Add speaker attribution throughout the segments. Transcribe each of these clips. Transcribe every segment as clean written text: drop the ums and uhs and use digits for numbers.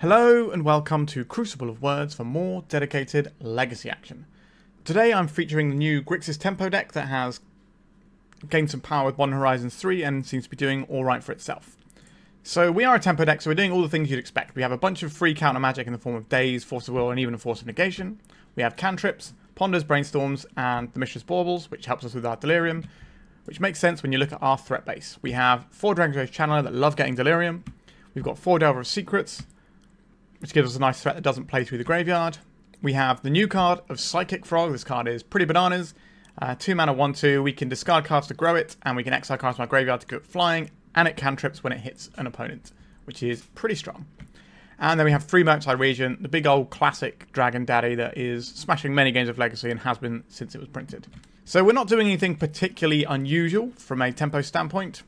Speaker 1: Hello and welcome to Crucible of Words for more dedicated legacy action. Today I'm featuring the new Grixis tempo deck that has gained some power with Modern Horizons 3 and seems to be doing alright for itself. So we are a tempo deck, so we're doing all the things you'd expect. We have a bunch of free counter magic in the form of Daze, Force of Will and even a Force of Negation. We have cantrips, ponders, brainstorms and the Mishra's baubles, which helps us with our delirium, which makes sense when you look at our threat base. We have 4 Dragon's Rage Channeler that love getting delirium. We've got 4 Delver of Secrets, which gives us a nice threat that doesn't play through the graveyard. We have the new card of Psychic Frog. This card is pretty bananas. 2 mana, 1/2. We can discard cards to grow it, and we can exile cards from our graveyard to go flying, and it cantrips when it hits an opponent, which is pretty strong. And then we have 3 Murktide Regent, the big old classic Dragon Daddy that is smashing many games of Legacy and has been since it was printed. So we're not doing anything particularly unusual from a tempo standpoint.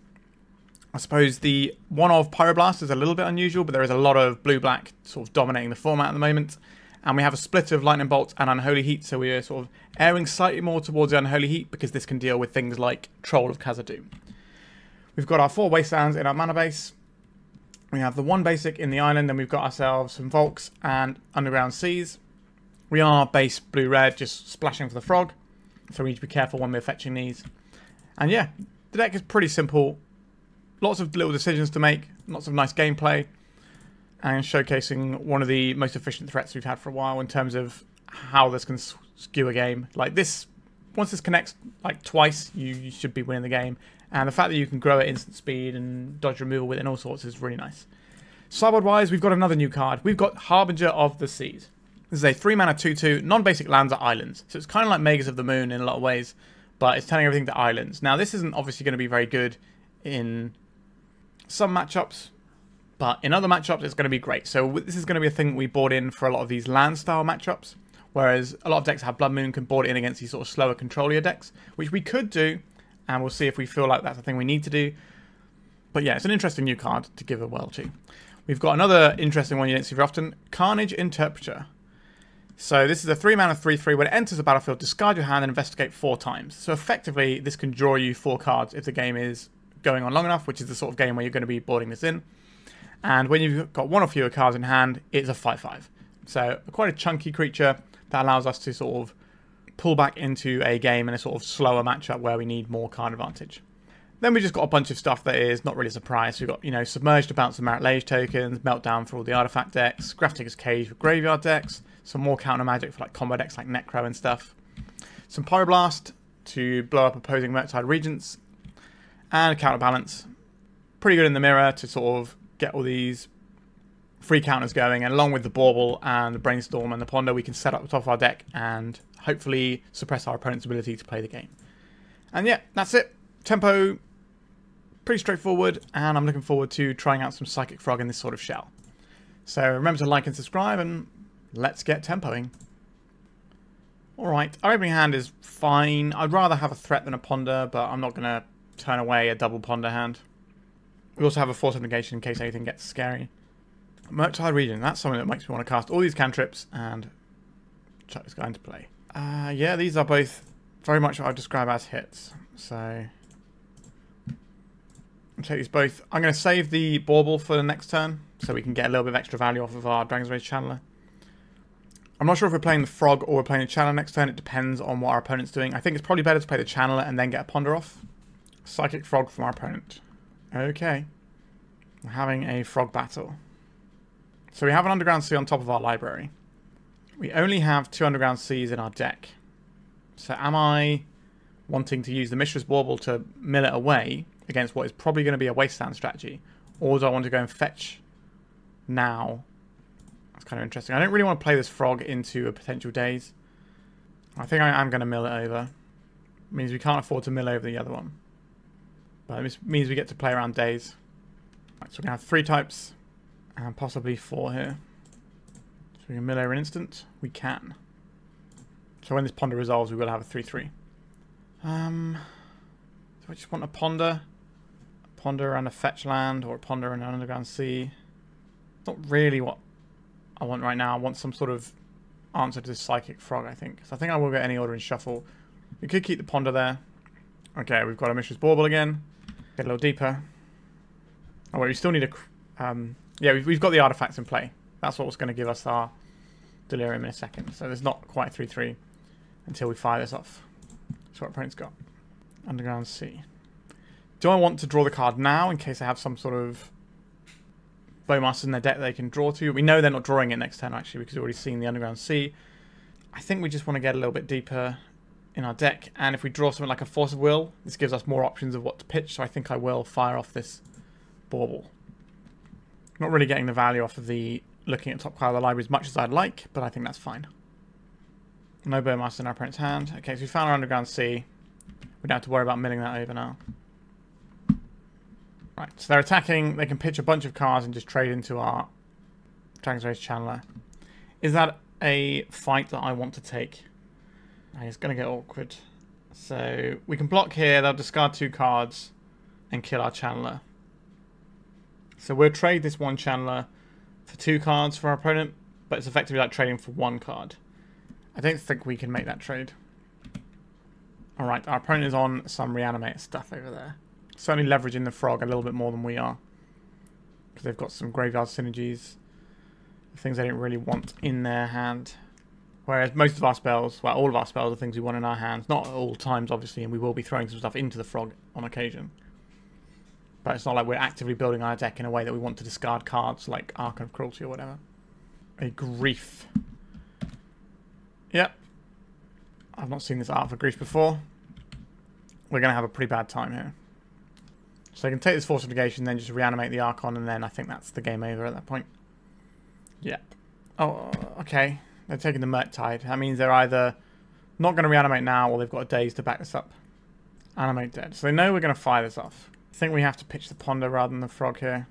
Speaker 1: I suppose the one of Pyroblast is a little bit unusual, but there is a lot of blue-black sort of dominating the format at the moment. And we have a split of Lightning Bolt and Unholy Heat, so we're sort of erring slightly more towards the Unholy Heat because this can deal with things like Troll of Khazad-dûm. We've got our 4 Wastelands in our mana base. We have the 1 basic in the island, and we've got ourselves some Volks and Underground Seas. We are base blue-red, just splashing for the frog, so we need to be careful when we're fetching these. And yeah, the deck is pretty simple. Lots of little decisions to make, lots of nice gameplay, and showcasing one of the most efficient threats we've had for a while in terms of how this can skew a game. Like this, once this connects like twice, you should be winning the game. And the fact that you can grow at instant speed and dodge removal with it and all sorts is really nice. Sideboard wise, we've got another new card. We've got Harbinger of the Seas. This is a 3 mana 2/2, non-basic lands at islands. So it's kind of like Mages of the Moon in a lot of ways, but it's turning everything to islands. Now this isn't obviously going to be very good in some matchups, but in other matchups it's going to be great. So this is going to be a thing we board in for a lot of these land style matchups, whereas a lot of decks have Blood Moon can board it in against these sort of slower controllier decks, which we could do, and we'll see if we feel like that's a thing we need to do. But yeah, it's an interesting new card to give a whirl to. We've got another interesting one you don't see very often, Carnage Interpreter. So this is a 3 mana 3/3. When it enters the battlefield, discard your hand and investigate 4 times. So effectively this can draw you 4 cards if the game is going on long enough, which is the sort of game where you're going to be boarding this in. And when you've got 1 or fewer cards in hand, it's a 5/5. So quite a chunky creature that allows us to sort of pull back into a game in a sort of slower matchup where we need more card advantage. Then we just got a bunch of stuff that is not really a surprise. We've got, Submerge to bounce the Merit Lage tokens, Meltdown for all the artifact decks, Grafdigger's Cage for graveyard decks, some more counter magic for like combo decks like Necro and stuff, some Pyroblast to blow up opposing Murktide Regents, and a Counterbalance. Pretty good in the mirror to sort of get all these free counters going, and along with the Bauble and the Brainstorm and the Ponder, we can set up the top of our deck and hopefully suppress our opponent's ability to play the game. And yeah, that's it. Tempo, pretty straightforward, and I'm looking forward to trying out some Psychic Frog in this sort of shell. So remember to like and subscribe, and let's get tempoing. Alright, our opening hand is fine. I'd rather have a threat than a Ponder, but I'm not going to turn away a double Ponder hand. We also have a Force of Negation in case anything gets scary. Murktide Regent, that's something that makes me want to cast all these cantrips and chuck this guy into play. Yeah, these are both very much what I would describe as hits. So I'll take these both. I'm going to save the Bauble for the next turn so we can get a little bit of extra value off of our Dragon's Rage Channeler. I'm not sure if we're playing the Frog or we're playing the Channeler next turn. It depends on what our opponent's doing. I think it's probably better to play the Channeler and then get a Ponder off. Psychic Frog from our opponent. Okay. We're having a frog battle. So we have an Underground Sea on top of our library. We only have 2 Underground Seas in our deck. So am I wanting to use the Mishra's Bauble to mill it away against what is probably going to be a Wasteland strategy? Or do I want to go and fetch now? That's kind of interesting. I don't really want to play this frog into a potential Daze. I think I am going to mill it over. It means we can't afford to mill over the other one. But this means we get to play around Daze. Right, so we're going to have 3 types and possibly 4 here. So we can mill over an instant. We can. So when this Ponder resolves, we will have a 3/3. So I just want a Ponder and a fetch land, or a Ponder and an Underground Sea. Not really what I want right now. I want some sort of answer to this Psychic Frog, I think. So I think I will get any order in shuffle. We could keep the Ponder there. Okay, we've got a Mishra's Bauble again. Get a little deeper. Oh wait, we still need a... yeah, we've got the artifacts in play. That's what's going to give us our Delirium in a second. So there's not quite 3-3 until we fire this off. That's what our opponent's got. Underground Sea. Do I want to draw the card now in case I have some sort of Bowmaster in their deck they can draw to? We know they're not drawing it next turn, actually, because we've already seen the Underground Sea. I think we just want to get a little bit deeper in our deck, and if we draw something like a Force of Will, this gives us more options of what to pitch, so I think I will fire off this Bauble. Not really getting the value off of the looking at top card of the library as much as I'd like, but I think that's fine. No Bowmaster in our opponent's hand. Okay, so we found our Underground Sea. We don't have to worry about milling that over now. Right, so they're attacking. They can pitch a bunch of cards and just trade into our Dragon's Rage Channeler. Is that a fight that I want to take? It's going to get awkward. So we can block here. They'll discard 2 cards and kill our Channeler. So we'll trade this one Channeler for 2 cards for our opponent, but it's effectively like trading for 1 card. I don't think we can make that trade. Alright, our opponent is on some reanimate stuff over there. Certainly leveraging the frog a little bit more than we are. Because they've got some graveyard synergies. Things they didn't really want in their hand. Whereas most of our spells, well, all of our spells are things we want in our hands. Not at all times, obviously, and we will be throwing some stuff into the frog on occasion. But it's not like we're actively building our deck in a way that we want to discard cards like Archon of Cruelty or whatever. A Grief. Yep. I've not seen this art for Grief before. We're going to have a pretty bad time here. So they can take this Force of Negation, then just reanimate the Archon, and then I think that's the game over at that point. Yep. Oh, okay. They're taking the Murktide. That means they're either not going to reanimate now, or they've got a Daze to back this up. Animate dead. So they know we're going to fire this off. I think we have to pitch the Ponder rather than the Frog here.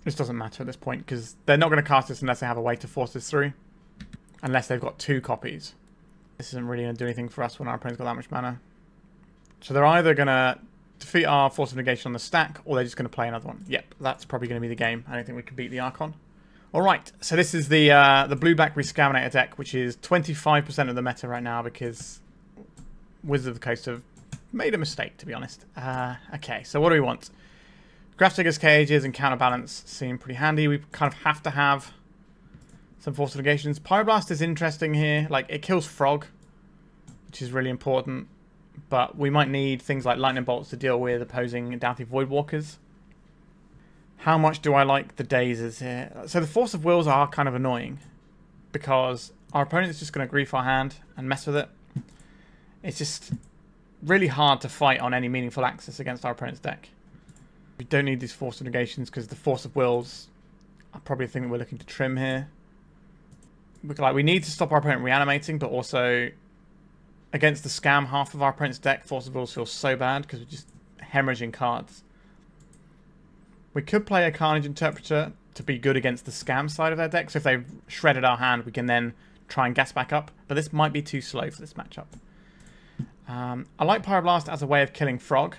Speaker 1: This doesn't matter at this point, because they're not going to cast this unless they have a way to force this through. Unless they've got 2 copies. This isn't really going to do anything for us when our opponent's got that much mana. So they're either going to defeat our Force of Negation on the stack, or they're just going to play another one. Yep, that's probably going to be the game. I don't think we can beat the Archon. Alright, so this is the blue-black Rescaminator deck, which is 25% of the meta right now, because Wizards of the Coast have made a mistake, to be honest. Okay, so what do we want? Grafdigger's Cages and Counterbalance seem pretty handy. We kind of have to have some Force of Negations. Pyroblast is interesting here. Like, it kills Frog, which is really important. But we might need things like Lightning Bolts to deal with opposing Doughty Voidwalkers. How much do I like the Dazes here? So the Force of Wills are kind of annoying, because our opponent is just going to grief our hand and mess with it. It's just really hard to fight on any meaningful axis against our opponent's deck. We don't need these Force of Negations, because the Force of Wills are probably the thing that we're looking to trim here. Like, we need to stop our opponent reanimating, but also against the scam half of our opponent's deck, Force of Wills feels so bad because we're just hemorrhaging cards. We could play a Carnage Interpreter to be good against the scam side of their deck. So if they've shredded our hand, we can then try and gas back up. But this might be too slow for this matchup. I like Pyroblast as a way of killing Frog.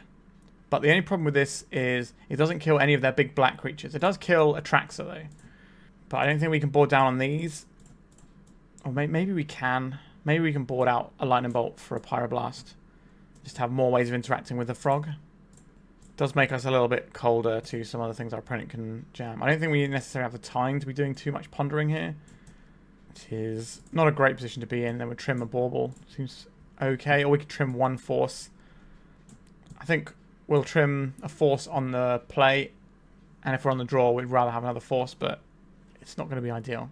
Speaker 1: But the only problem with this is it doesn't kill any of their big black creatures. It does kill Atraxa though. But I don't think we can board down on these. Or maybe we can. Maybe we can board out a Lightning Bolt for a Pyroblast. Just to have more ways of interacting with the Frog. Does make us a little bit colder to some other things our opponent can jam. I don't think we necessarily have the time to be doing too much pondering here. It is not a great position to be in. Then we'll trim a Bauble. Seems okay. Or we could trim 1 Force. I think we'll trim a Force on the play. And if we're on the draw, we'd rather have another Force. But it's not going to be ideal.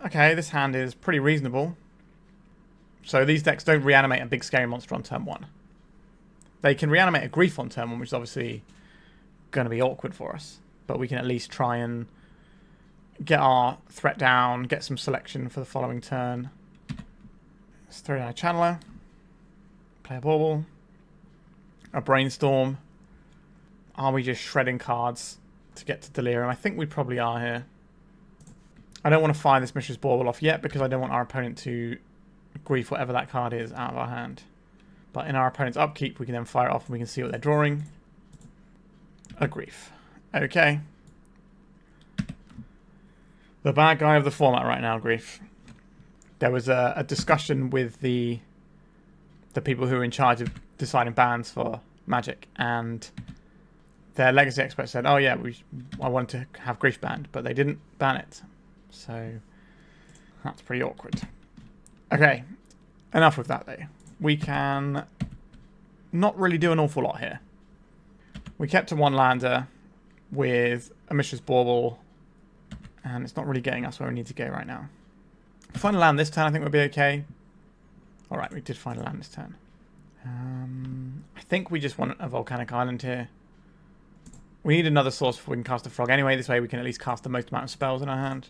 Speaker 1: Okay, this hand is pretty reasonable. So these decks don't reanimate a big scary monster on turn 1. They can reanimate a Grief on turn 1, which is obviously going to be awkward for us. But we can at least try and get our threat down, get some selection for the following turn. Let's throw down a Channeler. Play a Bauble. A Brainstorm. Are we just shredding cards to get to Delirium? I think we probably are here. I don't want to fire this Mishra's Bauble off yet because I don't want our opponent to grief whatever that card is out of our hand. But in our opponent's upkeep, we can then fire it off and we can see what they're drawing. A Grief. Okay. The bad guy of the format right now, Grief. There was a discussion with the people who are in charge of deciding bans for Magic, and their legacy expert said, oh yeah, I wanted to have Grief banned, but they didn't ban it. So that's pretty awkward. Okay, enough with that though. We can not really do an awful lot here. We kept a one lander with a Mishra's Bauble, and it's not really getting us where we need to go right now. Find a land this turn, I think we'll be okay. Alright, we did find a land this turn. I think we just want a Volcanic Island here. We need another source before we can cast a frog anyway. This way we can at least cast the most amount of spells in our hand.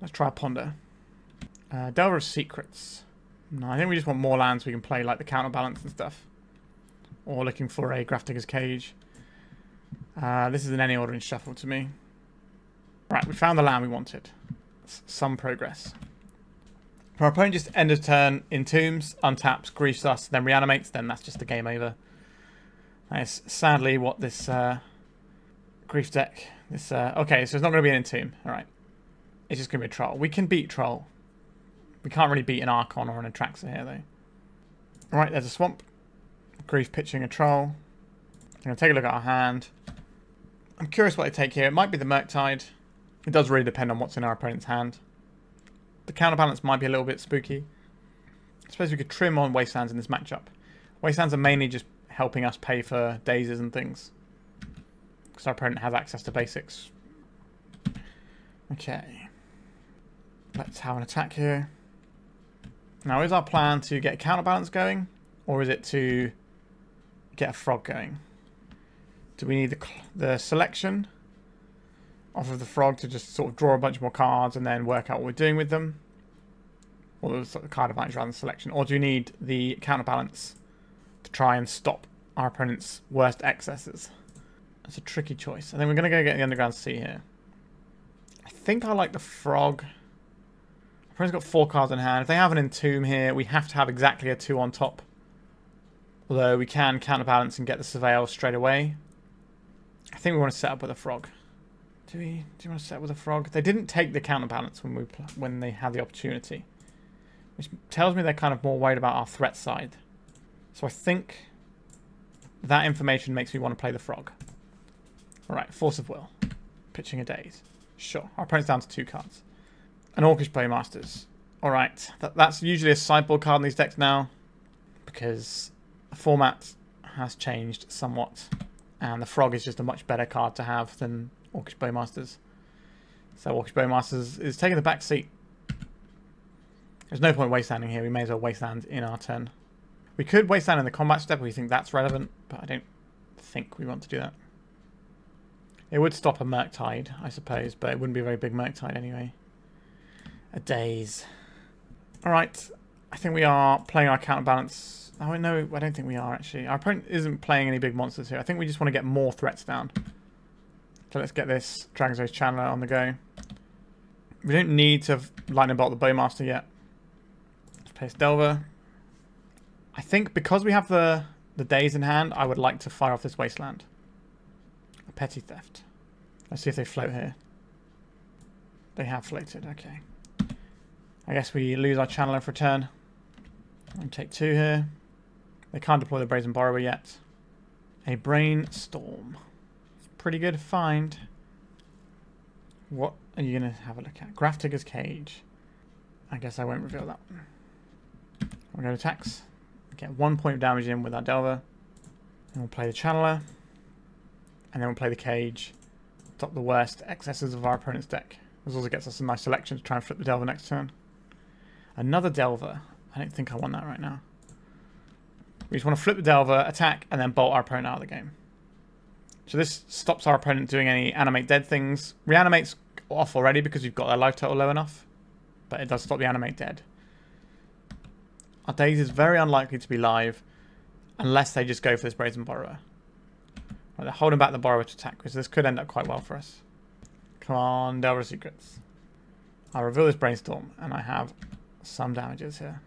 Speaker 1: Let's try a Ponder. Delver of Secrets. No, I think we just want more lands we can play, like the Counterbalance and stuff. Or looking for a Grafdigger's Cage. This is an any order in shuffle to me. Right, we found the land we wanted. Some progress. Our opponent just end of turn entombs, untaps, griefs us, then reanimates, then that's just the game over. That is sadly what this grief deck... okay, so it's not going to be an entomb. Alright. It's just going to be a troll. We can beat troll. We can't really beat an Archon or an Atraxa here, though. Alright, there's a swamp. Grief pitching a troll. I'm going to take a look at our hand. I'm curious what they take here. It might be the Murktide. It does really depend on what's in our opponent's hand. The Counterbalance might be a little bit spooky. I suppose we could trim on Wastelands in this matchup. Wastelands are mainly just helping us pay for Dazes and things. Because our opponent has access to basics. Okay. Let's have an attack here. Now, is our plan to get a Counterbalance going? Or is it to get a frog going? Do we need the selection off of the frog to just sort of draw a bunch more cards and then work out what we're doing with them? Or the sort of card advantage rather than selection? Or do you need the Counterbalance to try and stop our opponent's worst excesses? That's a tricky choice. I think we're going to go get the Underground Sea here. I think I like the frog. Our opponent's got 4 cards in hand. If they have an Entomb here, we have to have exactly a 2 on top. Although we can Counterbalance and get the Surveil straight away. I think we want to set up with a frog. Do you want to set up with a frog? They didn't take the Counterbalance when they had the opportunity. Which tells me they're kind of more worried about our threat side. So I think that information makes me want to play the frog. Alright, Force of Will. Pitching a Daze. Sure. Our opponent's down to 2 cards. An Orcish Playmasters. Alright. That's usually a sideboard card in these decks now. Because the format has changed somewhat. And the frog is just a much better card to have than Orcish Bowmasters. So Orcish Bowmasters is taking the back seat. There's no point wastelanding here. We may as well wasteland in our turn. We could wasteland in the combat step if we think that's relevant, but I don't think we want to do that. It would stop a Murktide, I suppose, but it wouldn't be a very big Murktide anyway. A Daze. Alright, I think we are playing our Counterbalance. Oh, no, I don't think we are, actually. Our opponent isn't playing any big monsters here. I think we just want to get more threats down. So let's get this Dragon's Rage Channeler on the go. We don't need to Lightning Bolt the Bowmaster yet. Let's place Delver. I think because we have the Daze in hand, I would like to fire off this Wasteland. A Petty Theft. Let's see if they float here. They have floated, okay. I guess we lose our Channeler for a turn. And take 2 here. They can't deploy the Brazen Borrower yet. A Brainstorm. It's a pretty good find. What are you going to have a look at? Grafdigger's Cage. I guess I won't reveal that one. We're going to attacks. Get 1 point of damage in with our Delver. And we'll play the Channeler. And then we'll play the Cage. Stop the worst excesses of our opponent's deck. This also gets us a nice selection to try and flip the Delver next turn. Another Delver. I don't think I want that right now. We just want to flip the Delver, attack, and then bolt our opponent out of the game. So this stops our opponent doing any animate dead things. Reanimate's off already because we've got their life total low enough. But it does stop the animate dead. Our Daze is very unlikely to be live unless they just go for this Brazen Borrower. Right, they're holding back the Borrower to attack, because this could end up quite well for us. Come on, Delver of Secrets. I'll reveal this Brainstorm, and I have some damages here.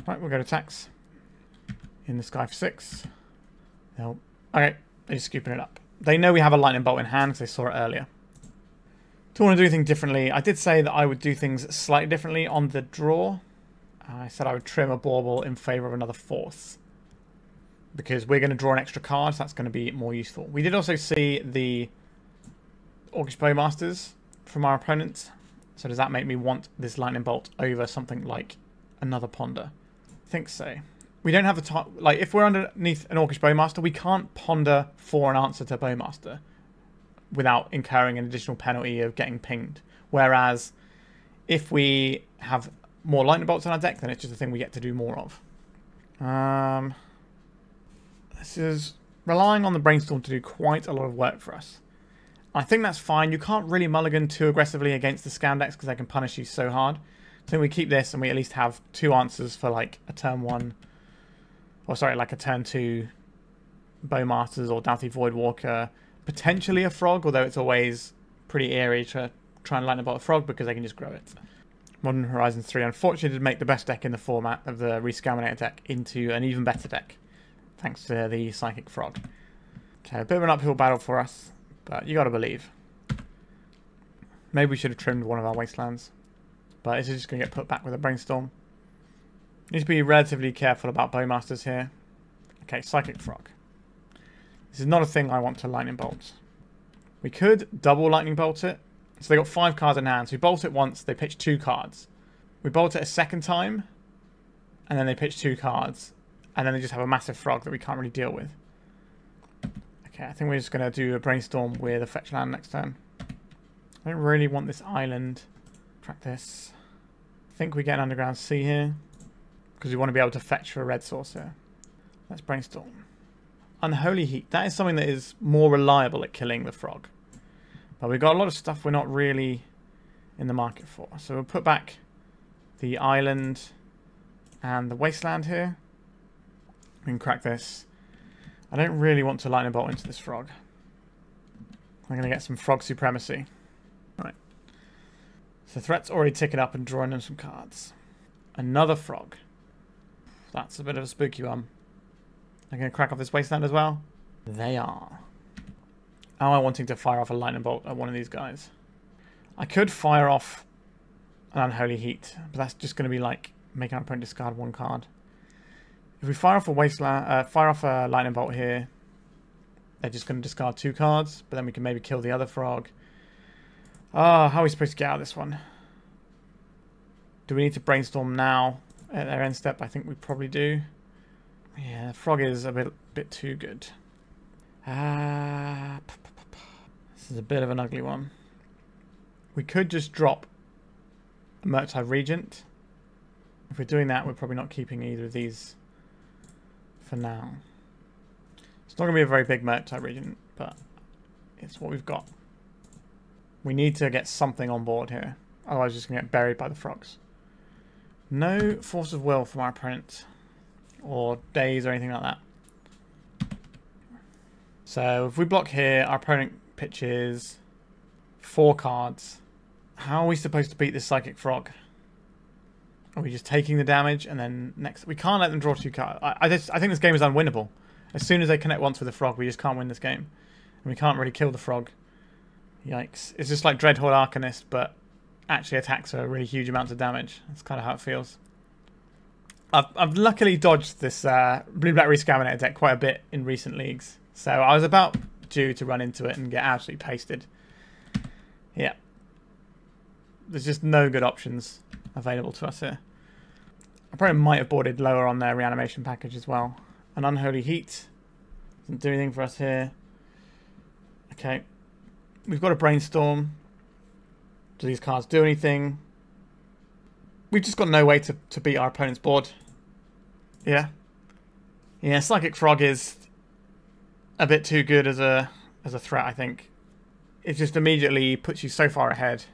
Speaker 1: Right, we'll go to attacks. In the sky for 6. Okay, they're just scooping it up. They know we have a Lightning Bolt in hand because they saw it earlier. Do want to do anything differently? I did say that I would do things slightly differently on the draw. I said I would trim a Bauble in favour of another Force. because we're going to draw an extra card, so that's going to be more useful. We did also see the Orcish Bowmasters from our opponents. So does that make me want this Lightning Bolt over something like another Ponder? I think so. We don't have the time. Like, if we're underneath an Orcish Bowmaster, we can't ponder for an answer to Bowmaster without incurring an additional penalty of getting pinged. Whereas if we have more Lightning Bolts on our deck, then it's just a thing we get to do more of. This is relying on the Brainstorm to do quite a lot of work for us. I think that's fine. You can't really mulligan too aggressively against the Scam decks because they can punish you so hard. So we keep this and we at least have 2 answers for like a turn 1, or sorry, like a turn 2 Bowmasters or Doughty Voidwalker, potentially a Frog, although it's always pretty eerie to try and Lightning Bolt a Frog because they can just grow it. Modern Horizons 3 unfortunately did make the best deck in the format of the Rescaminator deck into an even better deck, thanks to the Psychic Frog. Okay, a bit of an uphill battle for us, but you gotta believe. Maybe we should have trimmed one of our Wastelands, but this is just gonna get put back with a Brainstorm. Need to be relatively careful about Bowmasters here. Okay, Psychic Frog. This is not a thing I want to Lightning Bolt. We could double Lightning Bolt it. So they got 5 cards in hand. So we bolt it once, they pitch 2 cards. We bolt it a second time, and then they pitch 2 cards. And then they just have a massive Frog that we can't really deal with. Okay, I think we're just going to do a Brainstorm with a fetch land next turn. I don't really want this island. Track this. I think we get an Underground Sea here, because we want to be able to fetch for a red source here. Let's Brainstorm. Unholy Heat. That is something that is more reliable at killing the Frog. But we've got a lot of stuff we're not really in the market for. So we'll put back the island and the Wasteland here. We can crack this. I don't really want to Lightning Bolt into this Frog. I'm going to get some Frog Supremacy. Right. So threat's already ticking up and drawing them some cards. Another Frog. That's a bit of a spooky one. I'm going to crack off this Wasteland as well. They are. Am I wanting to fire off a Lightning Bolt at one of these guys? I could fire off an Unholy Heat, but that's just going to be like making our opponent discard 1 card. If we fire off a Wasteland, fire off a Lightning Bolt here, they're just going to discard 2 cards, but then we can maybe kill the other Frog. Oh, how are we supposed to get out of this one? Do we need to Brainstorm now at their end step? I think we probably do. Yeah, the Frog is a bit too good. This is a bit of an ugly one. We could just drop a Murktide Regent. If we're doing that, we're probably not keeping either of these for now. It's not going to be a very big Murktide Regent, but it's what we've got. We need to get something on board here. Otherwise, we're just going to get buried by the Frogs. No Force of Will from our opponent, or Daze or anything like that. So if we block here, our opponent pitches 4 cards. How are we supposed to beat this Psychic Frog? Are we just taking the damage and then next? We can't let them draw 2 cards. I think this game is unwinnable. As soon as they connect once with the Frog, we just can't win this game. And we can't really kill the Frog. Yikes. It's just like Dreadhorde Arcanist, but actually attacks a really huge amounts of damage. That's kind of how it feels. I've luckily dodged this Blue-Black Rescaminator deck quite a bit in recent leagues. So I was about due to run into it and get absolutely pasted. Yeah. There's just no good options available to us here. I probably might have boarded lower on their reanimation package as well. An Unholy Heat doesn't do anything for us here. Okay. We've got a Brainstorm. Do these cards do anything? We've just got no way to beat our opponent's board. Yeah. Yeah, Psychic Frog is a bit too good as a threat, I think. It just immediately puts you so far ahead.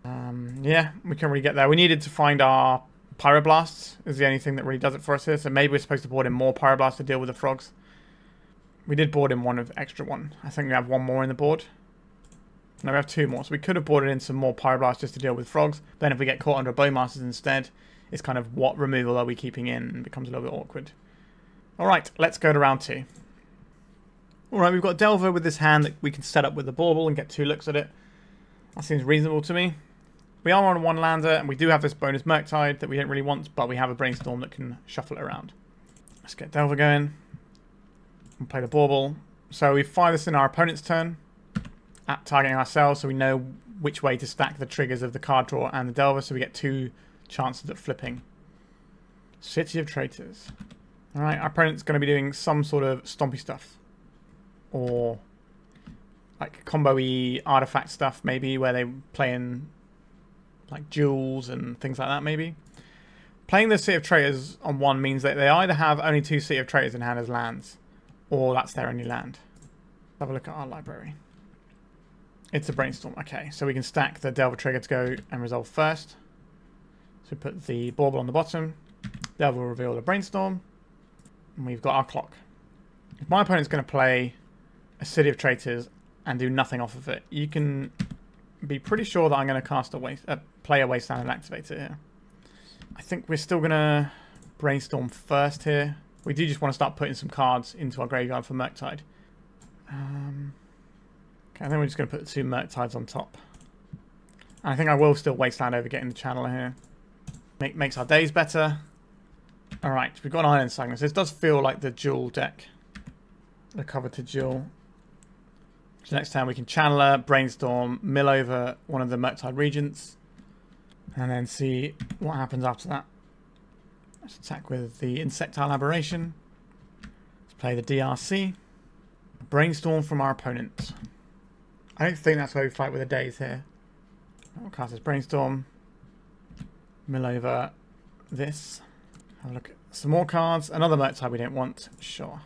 Speaker 1: Yeah, we can't really get there. We needed to find our Pyroblast is the only thing that really does it for us here. So maybe we're supposed to board in more Pyroblast to deal with the Frogs. We did board in one of extra one. I think we have 1 more in the board. No, we have 2 more. So we could have boarded in some more Pyroblast just to deal with Frogs. Then if we get caught under Bowmasters instead, it's kind of what removal are we keeping in, and it becomes a little bit awkward. Alright, let's go to round 2. Alright, we've got Delver with this hand that we can set up with the Bauble and get 2 looks at it. That seems reasonable to me. We are on 1 lander, and we do have this bonus Murktide that we don't really want, but we have a Brainstorm that can shuffle it around. Let's get Delver going. and play the Bauble. So we fire this in our opponent's turn, at targeting ourselves, so we know which way to stack the triggers of the card draw and the Delver, so we get 2 chances at flipping. City of Traitors. Alright, our opponent's going to be doing some sort of stompy stuff. Or like combo-y artifact stuff, maybe, where they play in like jewels and things like that, maybe. Playing the City of Traitors on 1 means that they either have only 2 City of Traitors in hand as lands, or that's their only land. Have a look at our library. It's a Brainstorm. Okay, so we can stack the Delver trigger to go and resolve first. So we put the Bauble on the bottom. Delver will reveal the Brainstorm. And we've got our clock. If my opponent's going to play a City of Traitors and do nothing off of it, you can be pretty sure that I'm going to cast play a Wasteland and activate it here. I think we're still going to Brainstorm first here. We do just want to start putting some cards into our graveyard for Murktide. Okay, I think we're just going to put the 2 Murktides on top. And I think I will still Wasteland over getting the Channeler here. Makes our Daze better. Alright, we've got an Island Saga. So this does feel like the dual deck. The coveted dual. So next time we can Channeler, Brainstorm, mill over one of the Murktide Regents. And then see what happens after that. Let's attack with the Insectile Aberration. Let's play the DRC. Brainstorm from our opponent. I don't think that's where we fight with a Daze here. I'll cast this Brainstorm. Mill over this. Have a look at some more cards. Another Murktide we don't want. Sure.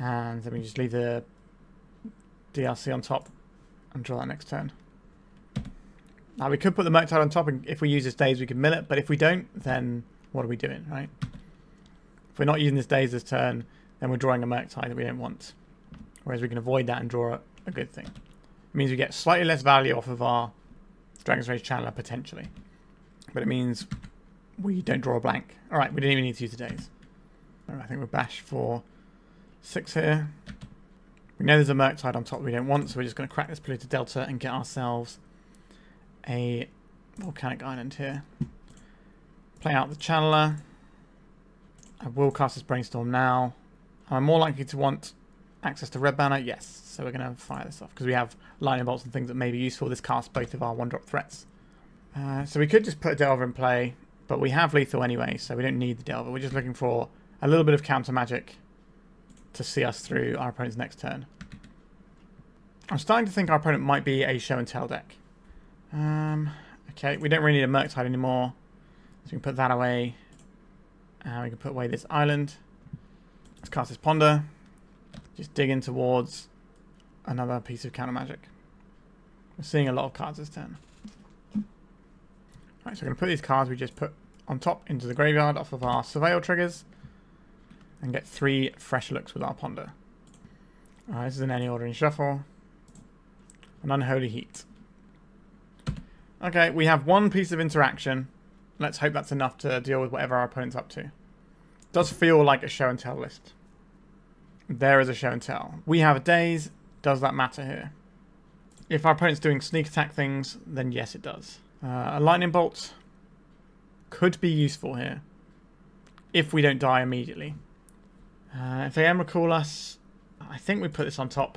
Speaker 1: And then we just leave the DRC on top and draw that next turn. Now we could put the Murktide on top, and if we use this Daze we can mill it, but if we don't, then what are we doing, right? If we're not using this Daze this turn, then we're drawing a Murktide that we don't want. Whereas we can avoid that and draw a good thing. It means we get slightly less value off of our Dragon's Rage Channeler, potentially. But it means we don't draw a blank. Alright, we didn't even need to use the Daze. I think we're bash for 6 here. We know there's a Murktide on top we don't want, so we're just going to crack this Polluted Delta and get ourselves a Volcanic Island here. Play out the Channeler. I will cast this Brainstorm now. I'm more likely to want access to Red Banner, yes. So we're going to fire this off because we have lightning bolts and things that may be useful. This casts both of our 1-drop threats. So we could just put a Delver in play, but we have lethal anyway, so we don't need the Delver. We're just looking for a little bit of counter magic to see us through our opponent's next turn. I'm starting to think our opponent might be a show and tell deck. Okay, we don't really need a Murktide anymore, so we can put that away. And we can put away this island. Let's cast this Ponder. Just dig in towards another piece of counter magic. We're seeing a lot of cards this turn. Right, so we're going to put these cards we just put on top into the graveyard off of our Surveil triggers and get 3 fresh looks with our Ponder. Alright, this is in any order in shuffle. An Unholy Heat. Okay, we have 1 piece of interaction. Let's hope that's enough to deal with whatever our opponent's up to. Does feel like a show and tell list. There is a show and tell. We have a Daze. Does that matter here? If our opponent's doing sneak attack things, then yes it does. A lightning bolt could be useful here if we don't die immediately. If they recall us, I think we put this on top,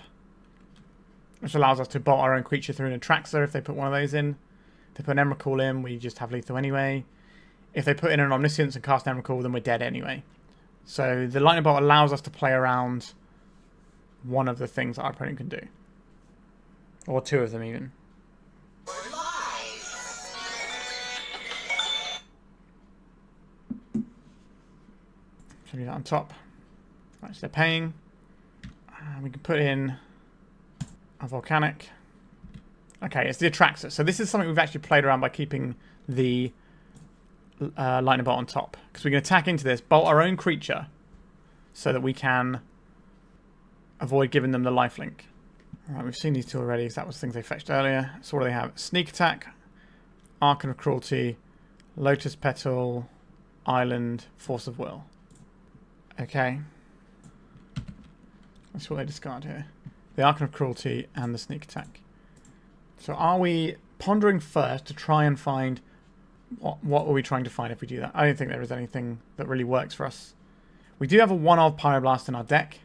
Speaker 1: which allows us to bolt our own creature through an Atraxa if they put one of those in. If they put an Emrakul in, we just have lethal anyway. If they put in an Omniscience and cast Emrakul, then we're dead anyway. So the lightning bolt allows us to play around one of the things that our opponent can do. Or 2 of them even. So do that on top. Right, so they're paying. We can put in a Volcanic. Okay, it's the Atraxa. So this is something we've actually played around by keeping the lightning bolt on top. Because we can attack into this, bolt our own creature, so that we can avoid giving them the lifelink. Alright, we've seen these 2 already, because that was things they fetched earlier. So what do they have? Sneak Attack, Archon of Cruelty, Lotus Petal, Island, Force of Will. Okay. That's what they discard here. The Archon of Cruelty and the Sneak Attack. So are we pondering first to try and find... What are we trying to find if we do that? I don't think there is anything that really works for us. We do have a 1-of Pyroblast in our deck.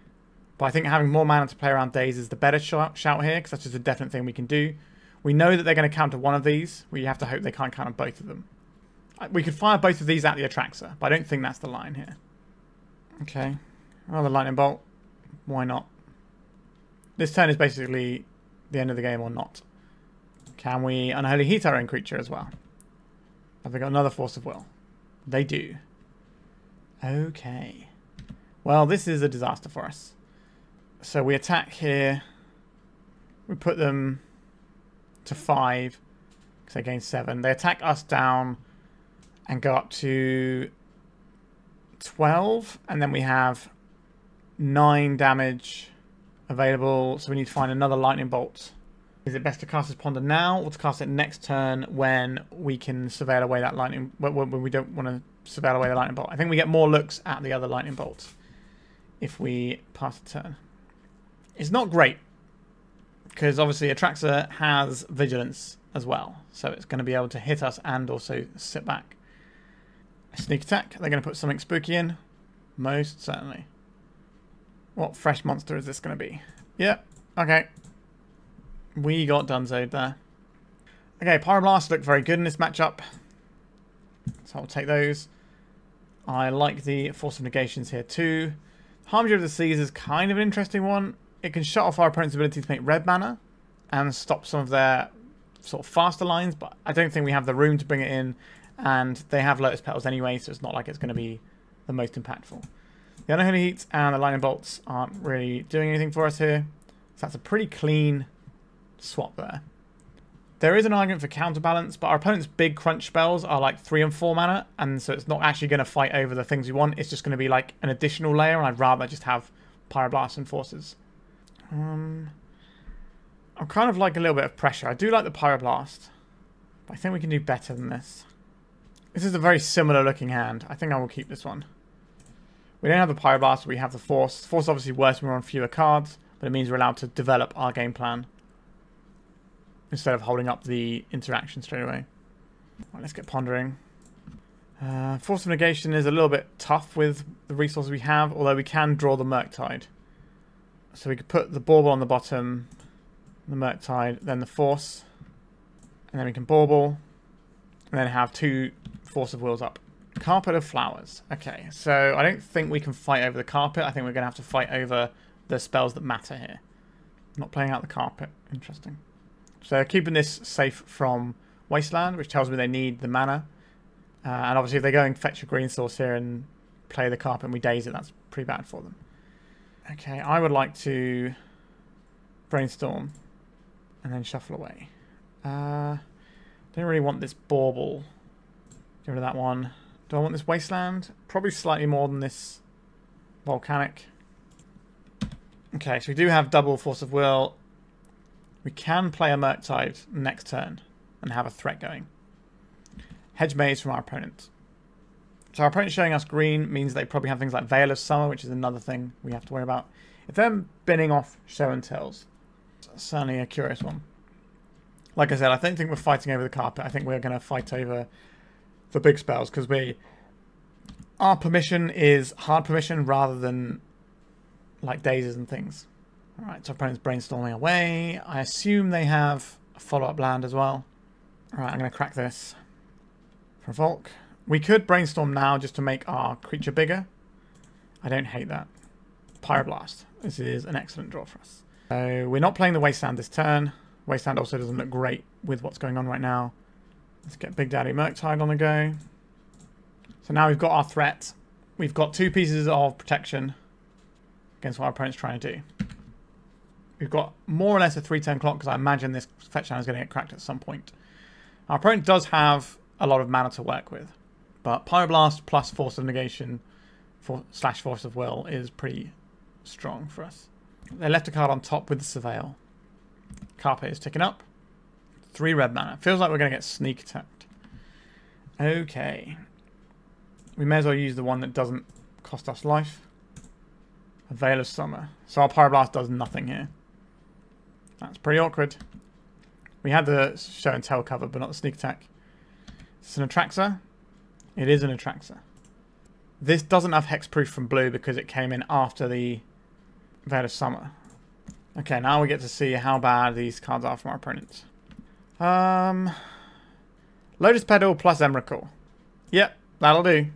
Speaker 1: But I think having more mana to play around Daze is the better shout here, because that's just a definite thing we can do. We know that they're going to counter one of these. We have to hope they can't counter both of them. We could fire both of these at the Atraxa, but I don't think that's the line here. Okay. Another lightning bolt. Why not? This turn is basically the end of the game or not. Can we Unholy Heat our own creature as well? Have they got another Force of Will? They do. Okay. Well, this is a disaster for us. So we attack here. We put them to 5 because they gain 7. They attack us down and go up to 12. And then we have 9 damage available. So we need to find another lightning bolt. Is it best to cast this Ponder now or to cast it next turn when we can surveil away that lightning, when we don't want to surveil away the lightning bolt? I think we get more looks at the other lightning bolts if we pass the turn. It's not great because obviously Atraxa has vigilance as well, so it's going to be able to hit us and also sit back. A sneak attack. They're going to put something spooky in, most certainly. What fresh monster is this going to be? Yeah, okay. We got Dunzo'd there. Okay, Pyroblast looked very good in this matchup, so I'll take those. I like the Force of Negations here too. Harbinger of the Seas is kind of an interesting one. It can shut off our opponent's ability to make red mana and stop some of their sort of faster lines, but I don't think we have the room to bring it in, and they have Lotus Petals anyway, so it's not like it's going to be the most impactful. The Unholy Heat and the Lightning Bolts aren't really doing anything for us here, so that's a pretty clean swap there. There is an argument for Counterbalance, but our opponent's big crunch spells are like 3 and 4 mana, and so it's not actually going to fight over the things we want. It's just going to be like an additional layer, and I'd rather just have Pyroblast and Forces. I'm kind of like a little bit of pressure. I do like the Pyroblast, but I think we can do better than this. This is a very similar looking hand. I think I will keep this one. We don't have the Pyroblast, we have the Force. Force is obviously worse when we're on fewer cards, but it means we're allowed to develop our game plan instead of holding up the interaction straight away. Right, let's get pondering. Force of Negation is a little bit tough with the resources we have, although we can draw the Murktide. So we could put the Bauble on the bottom, the Murktide, then the Force, and then we can Bauble, and then have 2 Force of Wills up. Carpet of Flowers. Okay, so I don't think we can fight over the carpet. I think we're going to have to fight over the spells that matter here. Not playing out the carpet. Interesting. So keeping this safe from Wasteland, which tells me they need the mana. And obviously if they go and fetch a green source here and play the carpet and we daze it, that's pretty bad for them. Okay, I would like to Brainstorm and then shuffle away. Don't really want this Bauble. Get rid of that one. Do I want this Wasteland? Probably slightly more than this Volcanic. Okay, so we do have double Force of Will. We can play a Murktide next turn and have a threat going. Hedge Maze from our opponent. So our opponent showing us green means they probably have things like Veil of Summer, which is another thing we have to worry about. If they're binning off Show and Tells, certainly a curious one. Like I said, I don't think we're fighting over the carpet. I think we're going to fight over the big spells because our permission is hard permission rather than like dazes and things. Alright, so our opponent's brainstorming away. I assume they have a follow-up land as well. Alright, I'm going to crack this. Provoke. We could brainstorm now just to make our creature bigger. I don't hate that. Pyroblast. This is an excellent draw for us. So we're not playing the Wasteland this turn. Wasteland also doesn't look great with what's going on right now. Let's get Big Daddy Murktide on the go. So now we've got our threat. We've got 2 pieces of protection against what our opponent's trying to do. We've got more or less a 3-turn clock because I imagine this fetch land is going to get cracked at some point. Our opponent does have a lot of mana to work with, but Pyroblast plus Force of Negation / Force of Will is pretty strong for us. They left a card on top with the Surveil. Carpet is ticking up. 3 red mana. Feels like we're going to get sneak attacked. Okay. We may as well use the one that doesn't cost us life. A Veil of Summer. So our Pyroblast does nothing here. That's pretty awkward. We had the Show and Tell cover, but not the sneak attack. It's an Atraxa. It is an Atraxa. This doesn't have hexproof from blue because it came in after the Veil of Summer. Okay, now we get to see how bad these cards are from our opponents. Lotus Petal plus Emrakul. Yep, that'll do.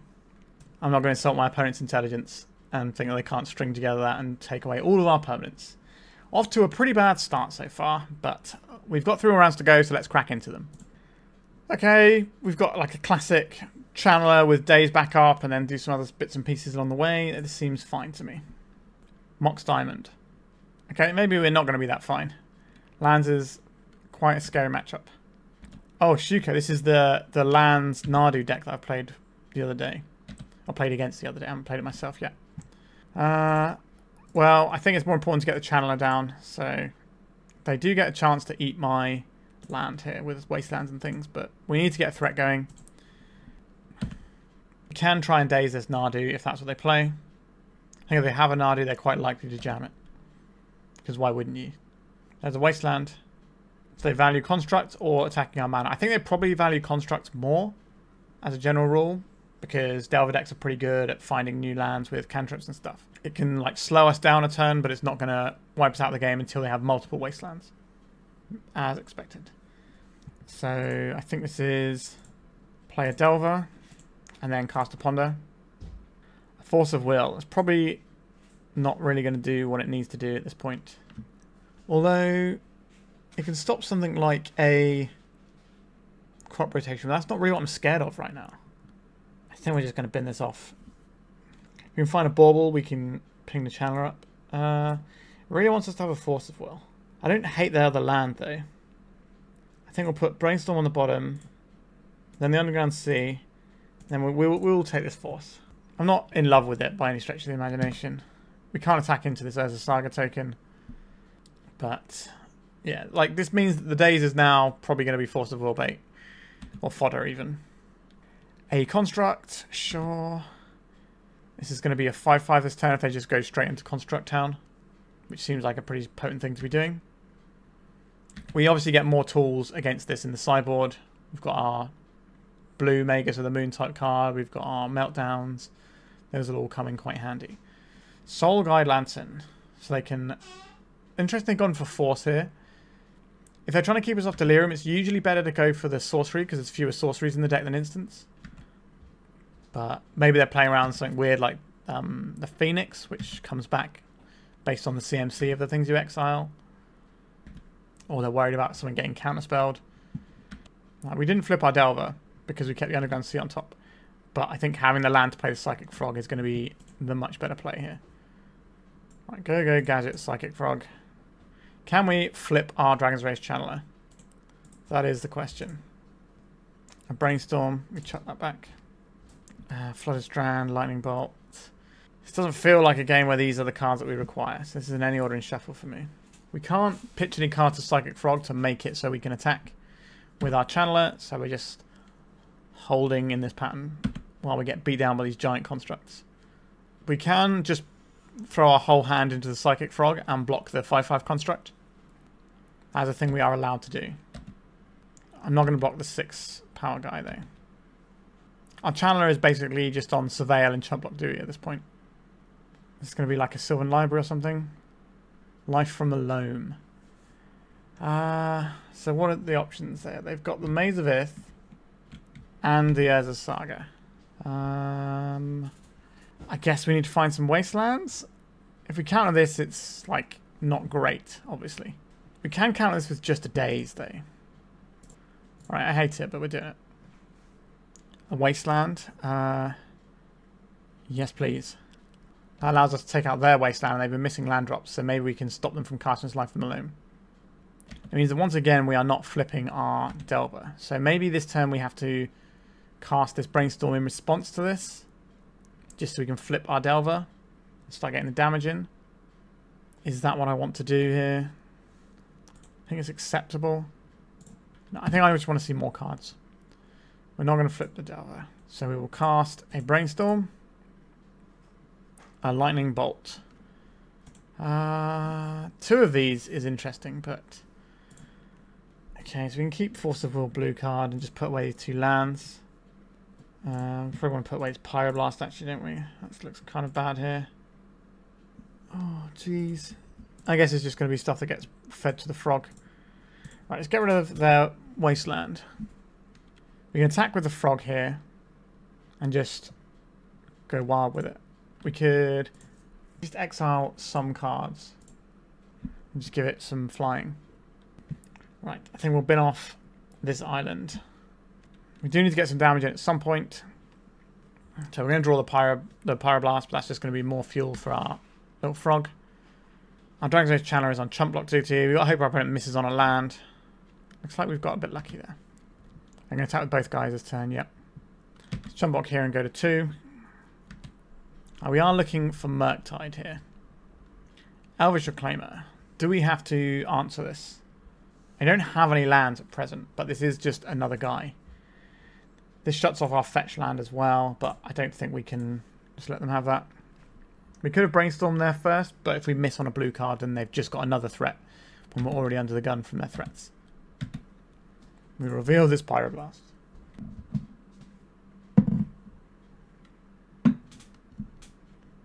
Speaker 1: I'm not going to insult my opponent's intelligence and think that they can't string together that and take away all of our permanents. Off to a pretty bad start so far, but we've got 3 more rounds to go, so let's crack into them. Okay, we've got like a classic channeler with Daze back up and then do some other bits and pieces along the way. This seems fine to me. Mox Diamond. Okay, maybe we're not going to be that fine. Lands is quite a scary matchup. Oh, Shuka, this is the Lands Nadu deck that I played the other day. I played against the other day. I haven't played it myself yet. Well, I think it's more important to get the channeler down, so they do get a chance to eat my land here with Wastelands and things, but we need to get a threat going. We can try and Daze this Nadu if that's what they play. I think if they have a Nadu, they're quite likely to jam it. Because why wouldn't you? There's a Wasteland. So they value Construct or attacking our mana. I think they probably value Construct more as a general rule, because Delver decks are pretty good at finding new lands with cantrips and stuff. It can like slow us down a turn, but it's not going to wipe us out of the game until they have multiple Wastelands, as expected. So I think this is play a Delver and then cast a Ponder. A Force of Will. It's probably not really going to do what it needs to do at this point. Although it can stop something like a crop rotation. That's not really what I'm scared of right now. I think we're just going to bin this off. If we can find a Bauble, we can ping the channeler up. It really wants us to have a Force of Will. I don't hate the other land though. I think we'll put Brainstorm on the bottom, then the Underground Sea, then we'll take this Force. I'm not in love with it by any stretch of the imagination. We can't attack into this as a Saga token, but yeah, like this means that the Daze is now probably going to be Force of Will bait, or fodder even. A Construct, sure. This is going to be a 5/5 this turn if they just go straight into Construct Town, which seems like a pretty potent thing to be doing. We obviously get more tools against this in the sideboard. We've got our blue Magus of the Moon type card. We've got our Meltdowns. Those will all come in quite handy. Soul Guide Lantern. So they can... Interesting, they've gone for Force here. If they're trying to keep us off Delirium, it's usually better to go for the Sorcery because there's fewer sorceries in the deck than instants. But maybe they're playing around something weird like the Phoenix, which comes back based on the CMC of the things you exile. Or they're worried about something getting counterspelled. We didn't flip our Delver because we kept the Underground Sea on top. But I think having the land to play the Psychic Frog is going to be the much better play here. Right, go Gadget, Psychic Frog. Can we flip our Dragon's Race Channeler? That is the question. A Brainstorm, we chuck that back. Flooded Strand, Lightning Bolt. This doesn't feel like a game where these are the cards that we require. So this is in any order in shuffle for me. We can't pitch any cards to Psychic Frog to make it so we can attack with our Channeler. So we're just holding in this pattern while we get beat down by these giant constructs. We can just throw our whole hand into the Psychic Frog and block the 5/5 construct. That's a thing we are allowed to do. I'm not going to block the 6 power guy though. Our Channeler is basically just on Surveil and Chump Block Dewey at this point. It's going to be like a Sylvan Library or something. Life from the Loam. So what are the options there? They've got the Maze of Ith and the Urza Saga. I guess we need to find some Wastelands. If we counter this, it's like not great, obviously. We can counter this with just a Daze though. Alright, I hate it, but we're doing it. A Wasteland. Yes, please. That allows us to take out their Wasteland, and they've been missing land drops, so maybe we can stop them from casting this Life from the Loam. It means that once again we are not flipping our Delver. So maybe this turn we have to cast this Brainstorm in response to this, just so we can flip our Delver and start getting the damage in. Is that what I want to do here? I think it's acceptable. No, I think I just want to see more cards. We're not going to flip the Delver. So we will cast a Brainstorm. A Lightning Bolt. 2 of these is interesting, but... Okay, so we can keep Force of Will blue card and just put away 2 lands. Probably want to put away Pyroblast actually, don't we? That looks kind of bad here. Oh, jeez. I guess it's just going to be stuff that gets fed to the frog. Right, let's get rid of their Wasteland. We can attack with the frog here and just go wild with it. We could just exile some cards and just give it some flying. Right, I think we'll bin off this island. We do need to get some damage in at some point. So we're going to draw the Pyroblast, but that's just going to be more fuel for our little frog. Our Dragon's Age Channeler is on chump block duty. We've got to hope our opponent misses on a land. Looks like we've got a bit lucky there. I'm going to attack with both guys this turn, yep. Let's chump block here and go to 2. We are looking for Murktide here. Elvish Reclaimer. Do we have to answer this? I don't have any lands at present, but this is just another guy. This shuts off our fetch land as well, but I don't think we can just let them have that. We could have Brainstormed there first, but if we miss on a blue card, then they've just got another threat when we're already under the gun from their threats. We reveal this Pyroblast.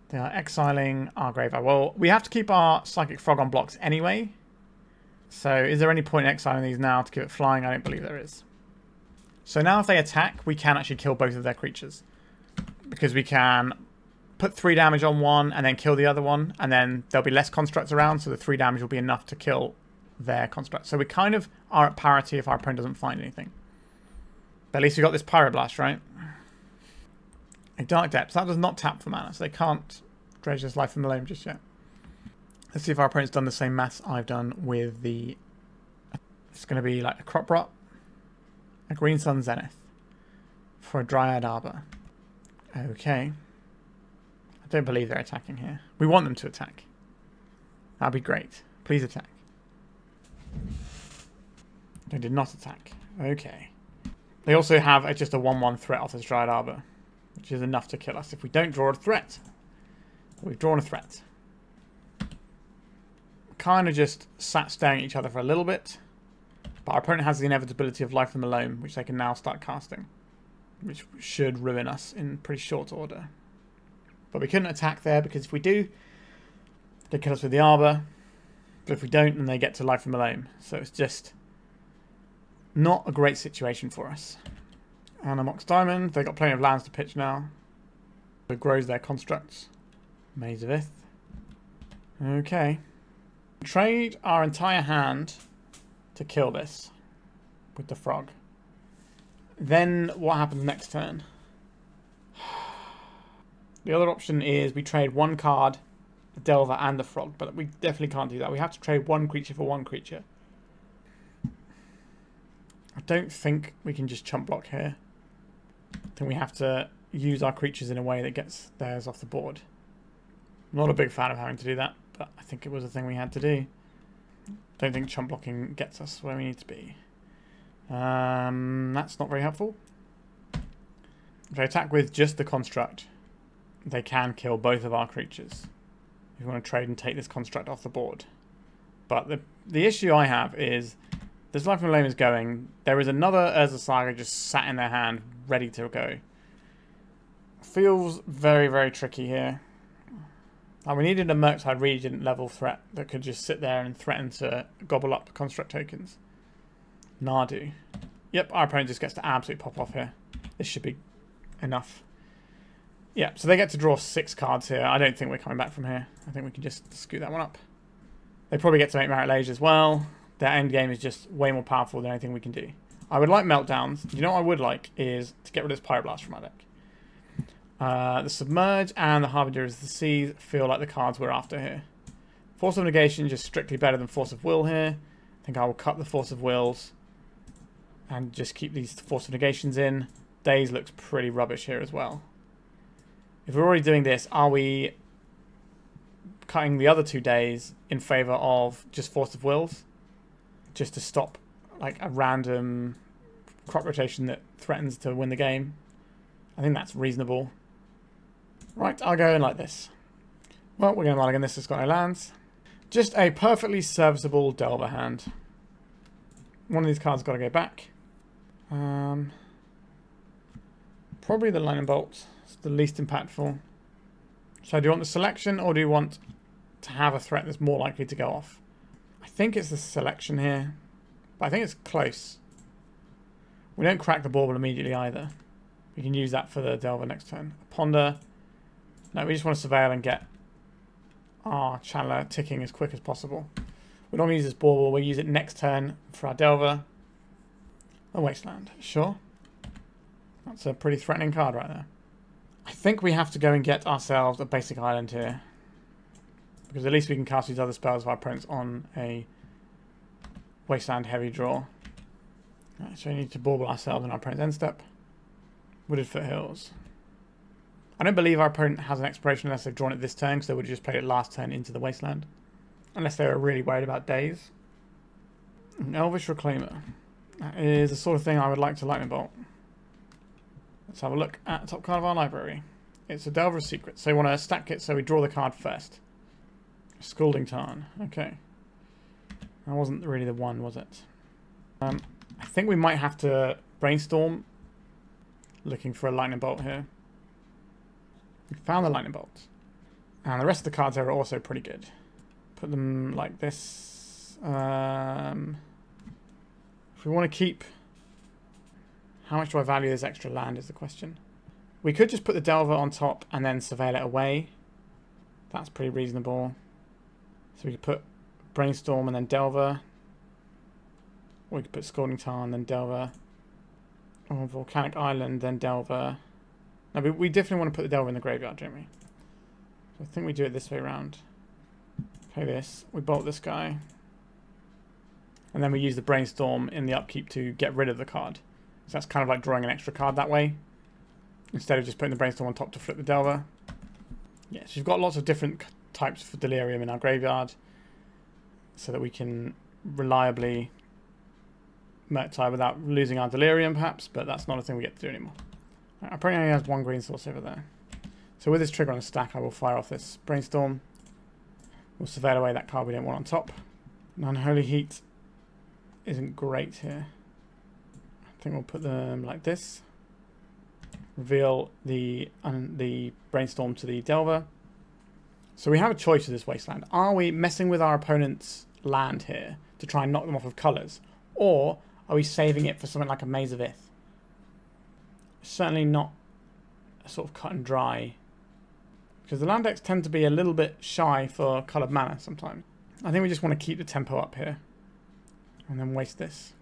Speaker 1: They are exiling our Graveyard. Well, we have to keep our Psychic Frog on blocks anyway. So is there any point in exiling these now to keep it flying? I don't believe there is. So now if they attack, we can actually kill both of their creatures. Because we can put 3 damage on one and then kill the other one. And then there'll be less constructs around, so the 3 damage will be enough to kill their construct. So we kind of are at parity if our opponent doesn't find anything. But at least we got this Pyroblast, right? A Dark Depths. That does not tap for mana, so they can't dredge this Life from the Loam just yet. Let's see if our opponent's done the same maths I've done with the... It's going to be like a Crop Rot, a Green Sun Zenith for a Dryad Arbor. Okay. I don't believe they're attacking here. We want them to attack. That'd be great. Please attack. They did not attack. Okay. They also have just a 1/1 threat off this Dryad Arbor, which is enough to kill us if we don't draw a threat. We've drawn a threat. Kind of just sat staring at each other for a little bit. But our opponent has the inevitability of Life from the Loam, which they can now start casting. Which should ruin us in pretty short order. But we couldn't attack there because if we do, they kill us with the Arbor. But if we don't, then they get to Life from the Loam. So it's just not a great situation for us. And a Mox Diamond. They've got plenty of lands to pitch now. It grows their constructs. Maze of Ith. Okay. Trade our entire hand to kill this with the frog. Then what happens next turn? The other option is we trade one card, the Delver and the frog, but we definitely can't do that. We have to trade one creature for one creature. I don't think we can just chump block here. I think we have to use our creatures in a way that gets theirs off the board. I'm not a big fan of having to do that, but I think it was a thing we had to do. Don't think chump blocking gets us where we need to be. That's not very helpful. If they attack with just the construct, they can kill both of our creatures. If you want to trade and take this construct off the board. But the issue I have is this Life from the Loam is going. There is another Urza Saga just sat in their hand, ready to go. Feels very, very tricky here. We needed a Murktide Regent level threat that could just sit there and threaten to gobble up construct tokens. Nadu. Yep, our opponent just gets to absolutely pop off here. This should be enough. Yeah, so they get to draw 6 cards here. I don't think we're coming back from here. I think we can just scoot that one up. They probably get to make Merit Lage as well. Their end game is just way more powerful than anything we can do. I would like Meltdowns. You know what I would like is to get rid of this Pyroblast from my deck. The Submerge and the Harbinger of the Seas feel like the cards we're after here. Force of Negation just strictly better than Force of Will here. I think I will cut the Force of Wills and just keep these Force of Negations in. Daze looks pretty rubbish here as well. If we're already doing this, are we cutting the other 2 Daze in favour of just Force of Wills? Just to stop like a random crop rotation that threatens to win the game. I think that's reasonable. Right, I'll go in like this. Well, we're going to mulligan this, it's got no lands. Just a perfectly serviceable Delver hand. One of these cards got to go back. Probably the Lightning Bolt. It's the least impactful. So do you want the selection or do you want to have a threat that's more likely to go off. I think it's the selection here, but I think it's close. We don't crack the Bauble immediately either. We can use that for the Delver next turn. Ponder. No, we just want to surveil and get our Channeler ticking as quick as possible. We don't use this Bauble, we'll use it next turn for our Delver. A Wasteland, sure. That's a pretty threatening card right there. I think we have to go and get ourselves a basic island here. Because at least we can cast these other spells of our opponents on a Wasteland heavy draw. Right, so we need to Bauble ourselves in our opponent's end step. Wooded Foothills. I don't believe our opponent has an expiration unless they've drawn it this turn, because they would have just played it last turn into the Wasteland. Unless they were really worried about Daze. An Elvish Reclaimer. That is the sort of thing I would like to Lightning Bolt. Let's have a look at the top card of our library. It's a Delver of Secrets, so we want to stack it so we draw the card first. Scalding Tarn. Okay. That wasn't really the one, was it? I think we might have to Brainstorm. Looking for a Lightning Bolt here. We found the Lightning Bolt. And the rest of the cards here are also pretty good. Put them like this. If we want to keep... How much do I value this extra land is the question. We could just put the Delver on top and then surveil it away. That's pretty reasonable. So we could put Brainstorm and then Delver. Or we could put Scalding Tarn, then Delver. Or Volcanic Island, then Delver. No, we definitely want to put the Delver in the graveyard, don't we? So I think we do it this way around. Play this. We bolt this guy. And then we use the Brainstorm in the upkeep to get rid of the card. So that's kind of like drawing an extra card that way. Instead of just putting the Brainstorm on top to flip the Delver. Yeah, so you've got lots of different types for Delirium in our graveyard. So that we can reliably Murktide without losing our Delirium perhaps. But that's not a thing we get to do anymore. Right, our opponent only has one green source over there. So with this trigger on the stack I will fire off this Brainstorm. We'll surveil away that card we don't want on top. Unholy Heat isn't great here. I think we'll put them like this. Reveal the Brainstorm to the Delver. So we have a choice with this Wasteland. Are we messing with our opponent's land here to try and knock them off of colours? Or are we saving it for something like a Maze of Ith? Certainly not a sort of cut and dry. Because the land decks tend to be a little bit shy for coloured mana sometimes. I think we just want to keep the tempo up here. And then waste this.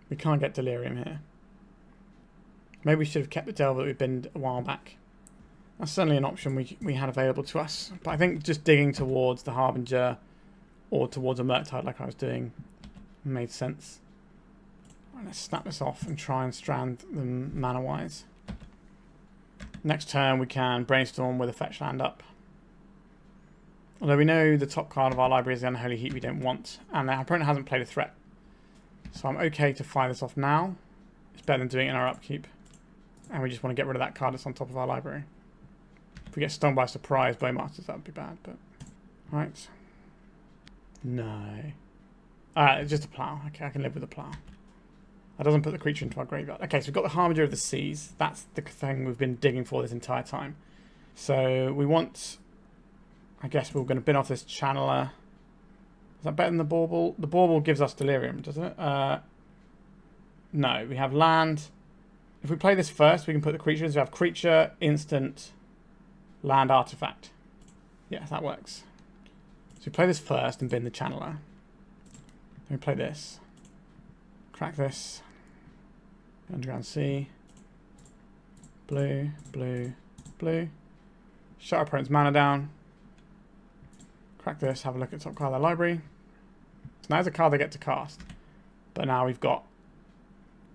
Speaker 1: We can't get Delirium here. Maybe we should have kept the Delver that we binned a while back. That's certainly an option we had available to us. But I think just digging towards the Harbinger or towards a Murktide like I was doing made sense. Right, let's snap this off and try and strand them mana-wise. Next turn we can Brainstorm with a fetch land up. Although we know the top card of our library is the Unholy Heat we don't want. And our opponent hasn't played a threat. So I'm okay to fire this off now. It's better than doing it in our upkeep. And we just want to get rid of that card that's on top of our library. If we get stung by surprise Bowmasters, that would be bad, but... Right. No. It's just a plough. Okay, I can live with a plough. That doesn't put the creature into our graveyard. Okay, so we've got the Harbinger of the Seas. That's the thing we've been digging for this entire time. So we want... I guess we're going to bin off this Channeler. Is that better than the Bauble? The Bauble gives us Delirium, doesn't it? No, we have land. If we play this first, we can put the creatures. We have creature, instant, land, artifact. Yeah, that works. So we play this first and bin the Channeler. Then we play this. Crack this. Underground Sea. Blue, blue, blue. Shut our opponent's mana down. Crack this, have a look at top card of the library. So now there's a card they get to cast. But now we've got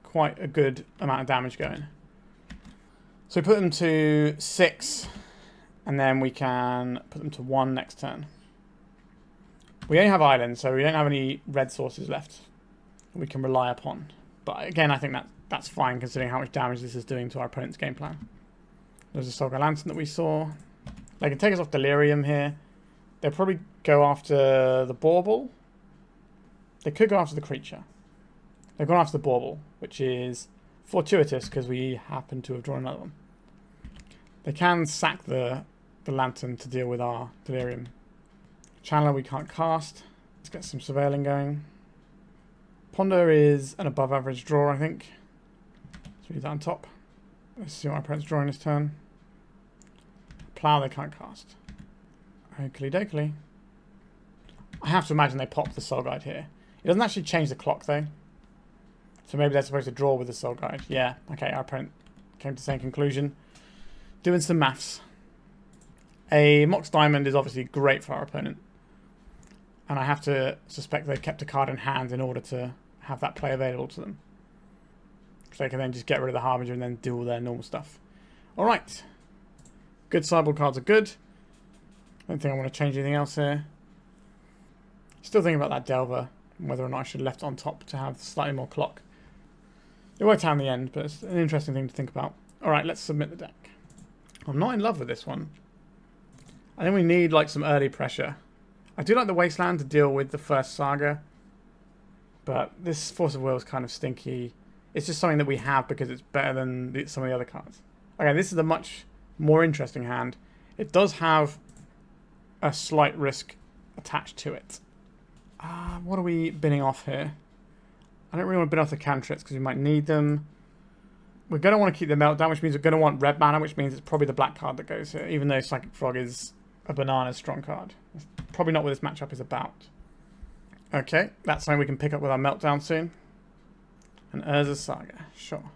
Speaker 1: quite a good amount of damage going. So we put them to 6. And then we can put them to 1 next turn. We only have islands, so we don't have any red sources left we can rely upon. But again, I think that's fine considering how much damage this is doing to our opponent's game plan. There's a Solar Lantern that we saw. They can take us off Delirium here. They'll probably go after the Bauble. They could go after the creature. They've gone after the Bauble, which is fortuitous because we happen to have drawn another one. They can sack the Lantern to deal with our Delirium Channeler we can't cast. Let's get some surveilling going. Ponder is an above average draw, I think. So leave that on top. Let's see what our opponent's drawing this turn. Plow they can't cast. Oakley dokley. I have to imagine they pop the Soul Guide here. It doesn't actually change the clock though. So maybe they're supposed to draw with the Soul Guide. Yeah, okay, our opponent came to the same conclusion. Doing some maths. A Mox Diamond is obviously great for our opponent. And I have to suspect they kept a card in hand in order to have that play available to them. So they can then just get rid of the Harbinger and then do all their normal stuff. Alright. Good sideboard cards are good. I don't think I want to change anything else here. Still thinking about that Delver, and whether or not I should have left it on top to have slightly more clock. It worked out in the end, but it's an interesting thing to think about. Alright, let's submit the deck. I'm not in love with this one. I think we need like some early pressure. I do like the Wasteland to deal with the first Saga, but this Force of Will is kind of stinky. It's just something that we have because it's better than some of the other cards. Okay, this is a much more interesting hand. It does have a slight risk attached to it. What are we binning off here? I don't really want to bin off the cantrips because we might need them. We're going to want to keep the Meltdown, which means we're going to want red mana, which means it's probably the black card that goes here, even though Psychic Frog is a banana strong card. That's probably not what this matchup is about. Okay, that's something we can pick up with our Meltdown soon. And Urza Saga, sure.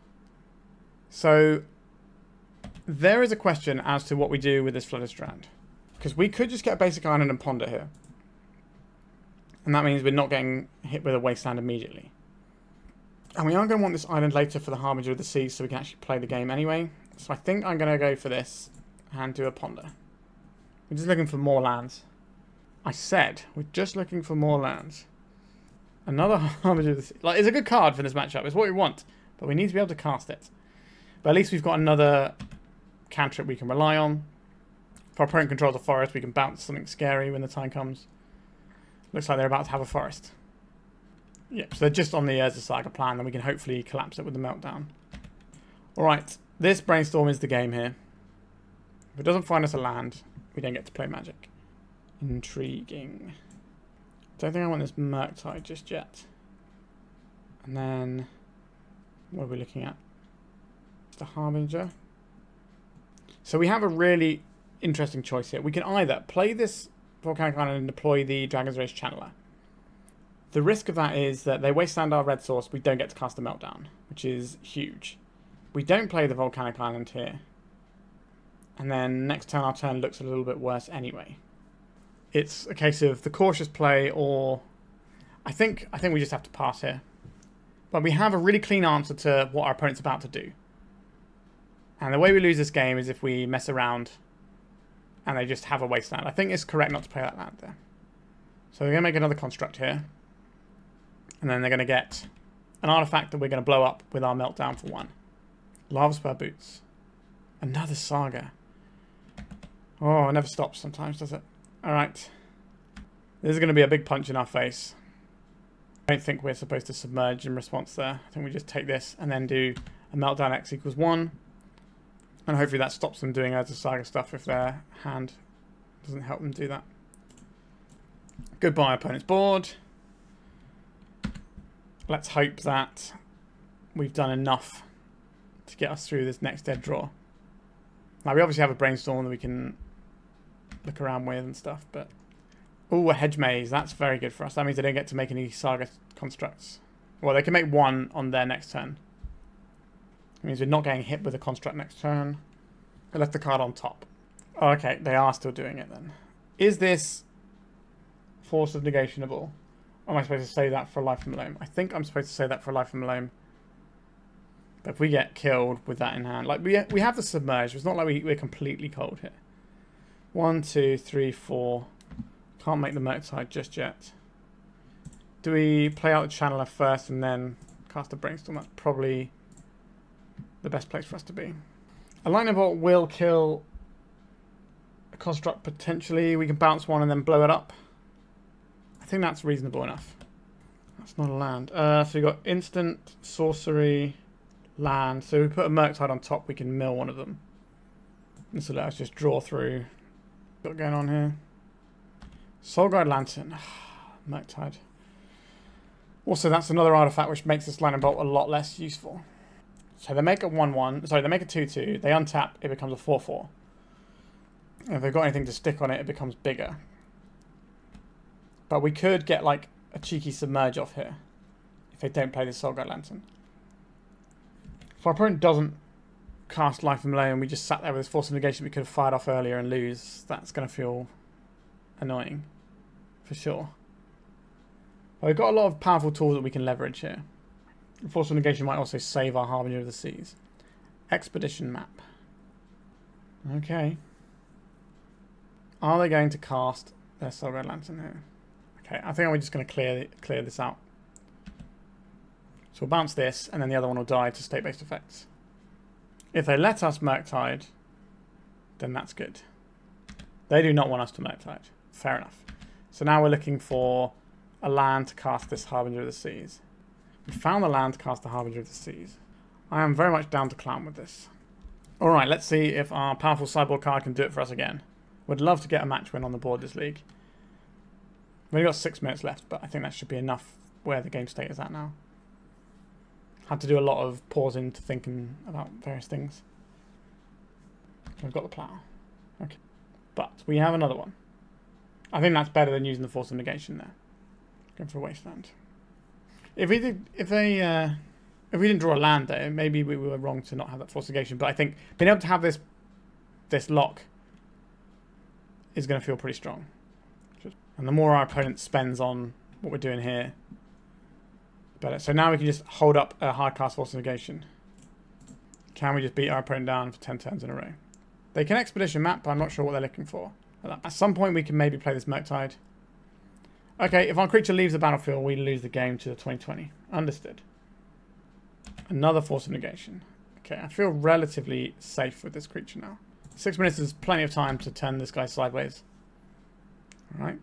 Speaker 1: So, there is a question as to what we do with this Flooded Strand. Because we could just get a basic Island and Ponder here. And that means we're not getting hit with a Wasteland immediately. And we are going to want this island later for the Harbinger of the Sea so we can actually play the game anyway. So I think I'm going to go for this and do a Ponder. We're just looking for more lands. I said, we're just looking for more lands. Another Harbinger of the Sea. Like, it's a good card for this matchup. It's what we want. But we need to be able to cast it. But at least we've got another cantrip we can rely on. If our opponent controls a forest, we can bounce something scary when the time comes. Looks like they're about to have a forest. Yep, so they're just on the Urza Saga plan, and we can hopefully collapse it with the Meltdown. Alright, this Brainstorm is the game here. If it doesn't find us a land, we don't get to play Magic. Intriguing. Don't think I want this Murktide just yet. And then, what are we looking at? The Harbinger. So we have a really interesting choice here. We can either play this Volcanic Island and deploy the Dragon's Race Channeler. The risk of that is that they wasteland our red source, we don't get to cast the Meltdown, which is huge. We don't play the Volcanic Island here. And then next turn our turn looks a little bit worse anyway. It's a case of the cautious play, or I think we just have to pass here. But we have a really clean answer to what our opponent's about to do. And the way we lose this game is if we mess around and they just have a wasteland. I think it's correct not to play that land there. So they're going to make another construct here. And then they're going to get an artifact that we're going to blow up with our Meltdown for 1. Lava Spur Boots. Another Saga. Oh, it never stops sometimes, does it? Alright. This is going to be a big punch in our face. I don't think we're supposed to submerge in response there. I think we just take this and then do a Meltdown X equals 1. And hopefully that stops them doing Urza Saga stuff if their hand doesn't help them do that. Goodbye, opponent's board. Let's hope that we've done enough to get us through this next dead draw. Now, we obviously have a Brainstorm that we can look around with and stuff, but... Oh, a Hedge Maze. That's very good for us. That means they don't get to make any Saga constructs. Well, they can make 1 on their next turn. It means we're not getting hit with a construct next turn. I left the card on top. Oh, okay, they are still doing it then. Is this Force of Negationable? Or am I supposed to say that for Life from Malone? I think I'm supposed to say that for Life from Malone. But if we get killed with that in hand... Like, we have the Submerge. It's not like we're completely cold here. 1, 2, 3, 4. Can't make the Murktide just yet. Do we play out the Channeler first and then cast a Brainstorm? That's probably the best place for us to be. A Lightning Bolt will kill a construct potentially. We can bounce 1 and then blow it up. I think that's reasonable enough. That's not a land. So we've got instant, sorcery, land. So we put a Murktide on top, we can mill one of them. This will let us just draw through what's going on here. Soulguide Lantern. Murktide. Also, that's another artifact which makes this Lightning Bolt a lot less useful. So they make a 1-1. Sorry, they make a 2-2. They untap, it becomes a 4-4. And if they've got anything to stick on it, it becomes bigger. But we could get like a cheeky Submerge off here if they don't play this Soulguide Lantern. If our opponent doesn't cast Life and Melee and we just sat there with this Force of Negation we could have fired off earlier and lose, that's going to feel annoying for sure. But we've got a lot of powerful tools that we can leverage here. Force of Negation might also save our Harbinger of the Seas. Expedition map. Okay. Are they going to cast their Soulguide Lantern here? Okay, I think I'm just going to clear this out. So we'll bounce this, and then the other one will die to state-based effects. If they let us Murktide, then that's good. They do not want us to Murktide. Fair enough. So now we're looking for a land to cast this Harbinger of the Seas. We found the land to cast the Harbinger of the Seas. I am very much down to clown with this. Alright, let's see if our powerful sideboard card can do it for us again. Would love to get a match win on the board this league. We've only got 6 minutes left, but I think that should be enough where the game state is at now. Had to do a lot of pausing to thinking about various things. We've got the plow. Okay. But we have another one. I think that's better than using the Force of Negation there. Going for a Wasteland. If we didn't draw a land there, maybe we were wrong to not have that Force of Negation. But I think being able to have this lock is going to feel pretty strong. And the more our opponent spends on what we're doing here, better. So now we can just hold up a hard cast Force of Negation. Can we just beat our opponent down for 10 turns in a row? They can Expedition map, but I'm not sure what they're looking for. At some point we can maybe play this Murktide. Okay, if our creature leaves the battlefield, we lose the game to the 2020. Understood. Another Force of Negation. Okay, I feel relatively safe with this creature now. 6 minutes is plenty of time to turn this guy sideways. Alright.